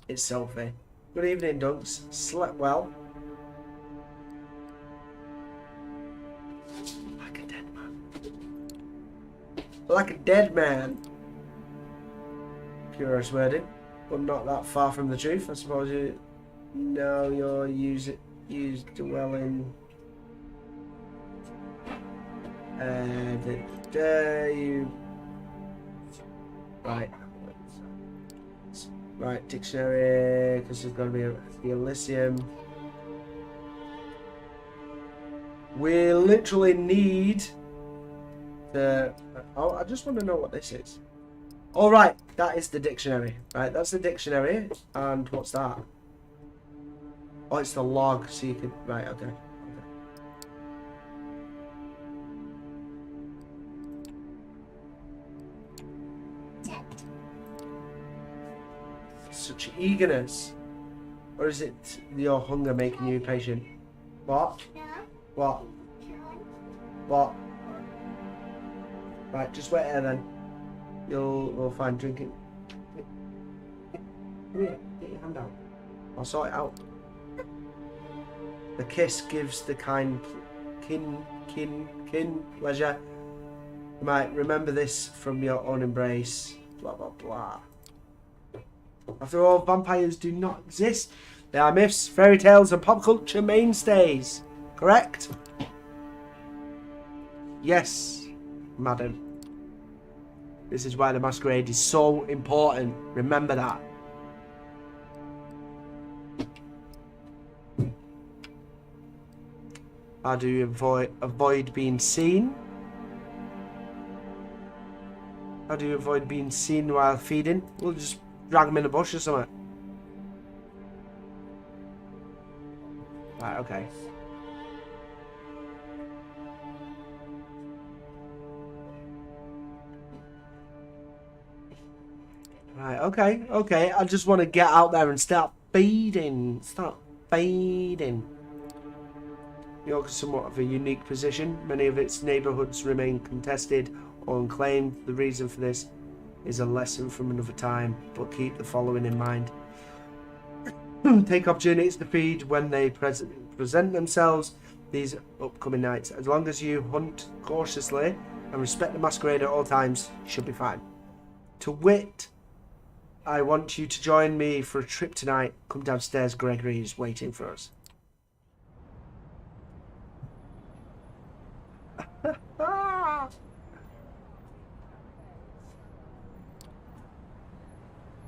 It's Sophie. Good evening, Dunks. Slept well? Like a dead man. Like a dead man. Curious wording, but not that far from the truth. I suppose you know you're used dwelling. You right dictionary, because there's going to be the Elysium. We literally need the. Oh, I just want to know what this is. All right, that is the dictionary. Right, that's the dictionary. And what's that? Oh, it's the log, so you can. Right, okay. Such eagerness, or is it your hunger making you impatient? What? What? What? Right, just wait here then. We'll find drinking. Come here, get your hand out. I'll sort it out. The kiss gives the kin pleasure. You might remember this from your own embrace. Blah blah blah. After all, vampires do not exist. They are myths, fairy tales, and pop culture mainstays. Correct? Yes, madam. This is why the masquerade is so important. Remember that. How do you avoid being seen? How do you avoid being seen while feeding? We'll just drag him in a bush or something. Right, okay. Right, okay. I just want to get out there and start feeding. York is somewhat of a unique position. Many of its neighbourhoods remain contested or unclaimed. The reason for this is a lesson from another time, but keep the following in mind. Take opportunities to feed when they present themselves these upcoming nights. As long as you hunt cautiously and respect the masquerade at all times, you should be fine. To wit, I want you to join me for a trip tonight. Come downstairs, Gregory is waiting for us.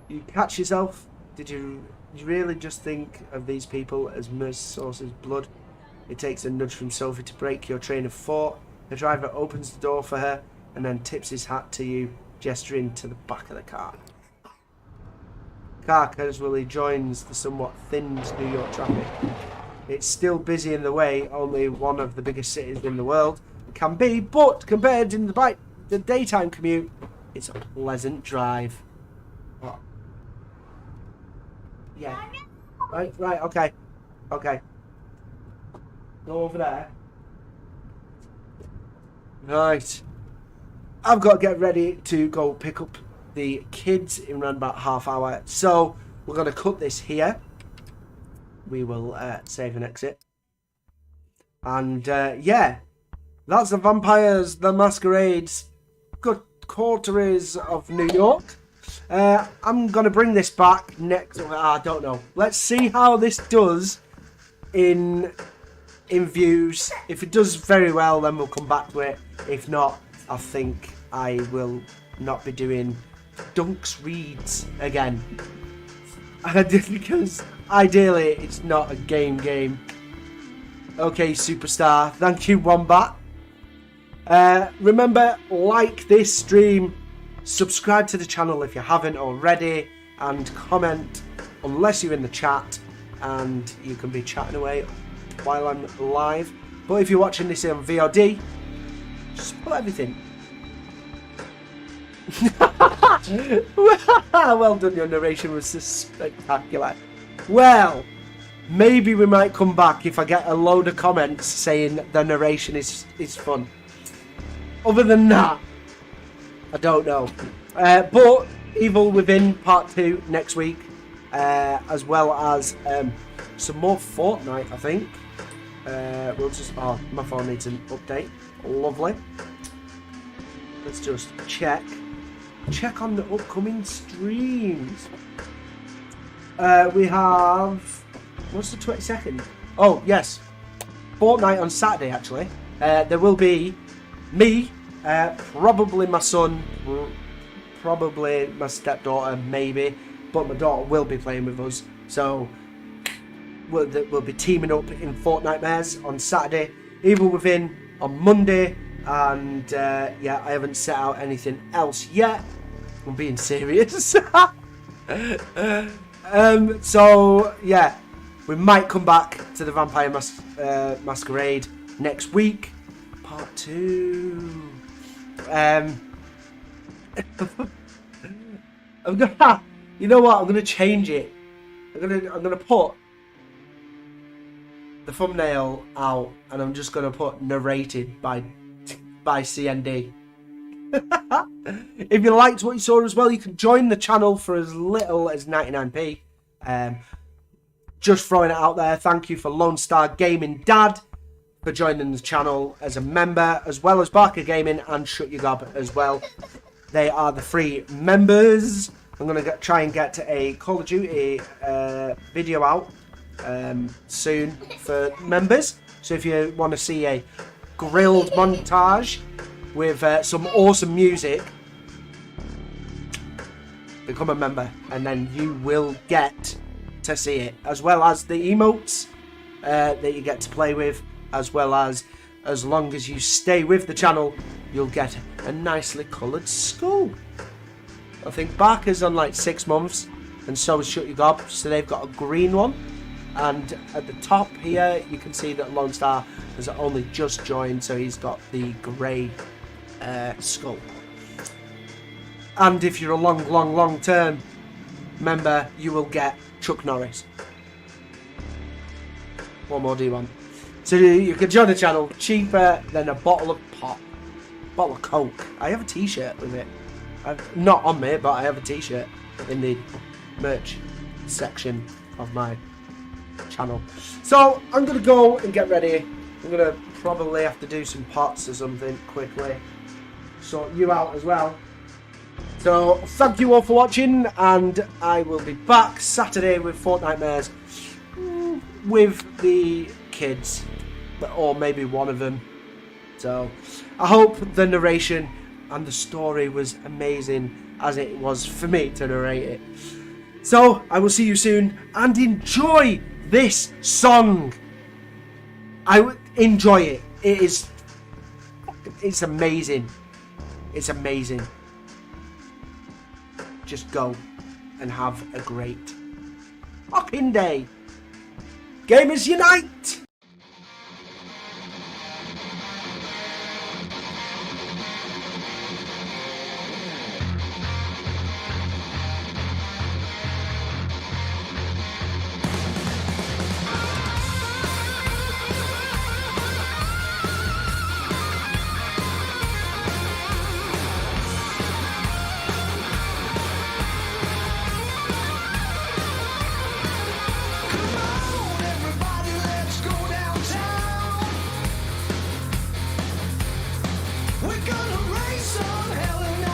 You catch yourself? Did you really just think of these people as mere sources of blood? It takes a nudge from Sophie to break your train of thought. The driver opens the door for her and then tips his hat to you, gesturing to the back of the car. Car casually joins the somewhat thinned New York traffic. It's still busy in the way only one of the biggest cities in the world can be, but compared in the daytime commute, it's a pleasant drive. What? Yeah. Right, okay. Go over there. Right. I've got to get ready to go pick up the kids in around about half hour. So we're going to cut this here. We will save and exit. And yeah, that's the Vampires, the Masquerades, Coteries of New York. I'm going to bring this back next. I don't know. Let's see how this does in views. If it does very well, then we'll come back to it. If not, I think I will not be doing Dunks Reads again. Because ideally, it's not a game. Okay, Superstar. Thank you, Wombat. Remember, like this stream, subscribe to the channel if you haven't already, and comment unless you're in the chat, and you can be chatting away while I'm live. But if you're watching this on VOD, Just put everything. Well done, your narration was spectacular. Well, maybe we might come back if I get a load of comments saying the narration is fun. Other than that, I don't know. But Evil Within Part 2 next week, as well as some more Fortnite, I think. We'll just... Oh, my phone needs an update. Lovely. Let's just check on the upcoming streams. We have... What's the 22nd? Oh, yes. Fortnite on Saturday, actually. There will be me, probably my son, probably my stepdaughter, maybe. But my daughter will be playing with us. So, we'll be teaming up in Fortnite Mares on Saturday. Evil Within on Monday. And, yeah, I haven't set out anything else yet. I'm being serious. So, yeah. We might come back to the Vampire Masquerade next week. Part 2. I'm gonna, you know what? I'm gonna change it. I'm gonna put the thumbnail out, and I'm just gonna put narrated by CND. If you liked what you saw as well, you can join the channel for as little as 99p. Just throwing it out there. Thank you for Lone Star Gaming Dad for joining the channel as a member, as well as Barker Gaming and Shut Your Gob as well. They are the 3 members. I'm going to try and get a Call of Duty video out soon for members. So if you want to see a grilled montage with some awesome music, become a member and then you will get to see it, as well as the emotes that you get to play with, as well as long as you stay with the channel, you'll get a nicely coloured skull. I think Barker's on like 6 months, and so is Shut Your Gob, so they've got a green one. And at the top here, you can see that Lone Star has only just joined, so he's got the grey skull. And if you're a long term member, you will get Chuck Norris. What more do you want? So you can join the channel cheaper than a bottle of pop, bottle of Coke. I have a t-shirt with it. Not on me, but I have a t-shirt in the merch section of my channel. So I'm gonna go and get ready. I'm gonna probably have to do some pots or something quickly. Sort you out as well. So thank you all for watching, and I will be back Saturday with Fortnite Mares with the kids, or maybe one of them. So I hope the narration and the story was amazing as it was for me to narrate it. So I will see you soon, and enjoy this song. I would enjoy it. It's amazing. It's amazing. Just go and have a great fucking day. Gamers unite! We're gonna raise some hell and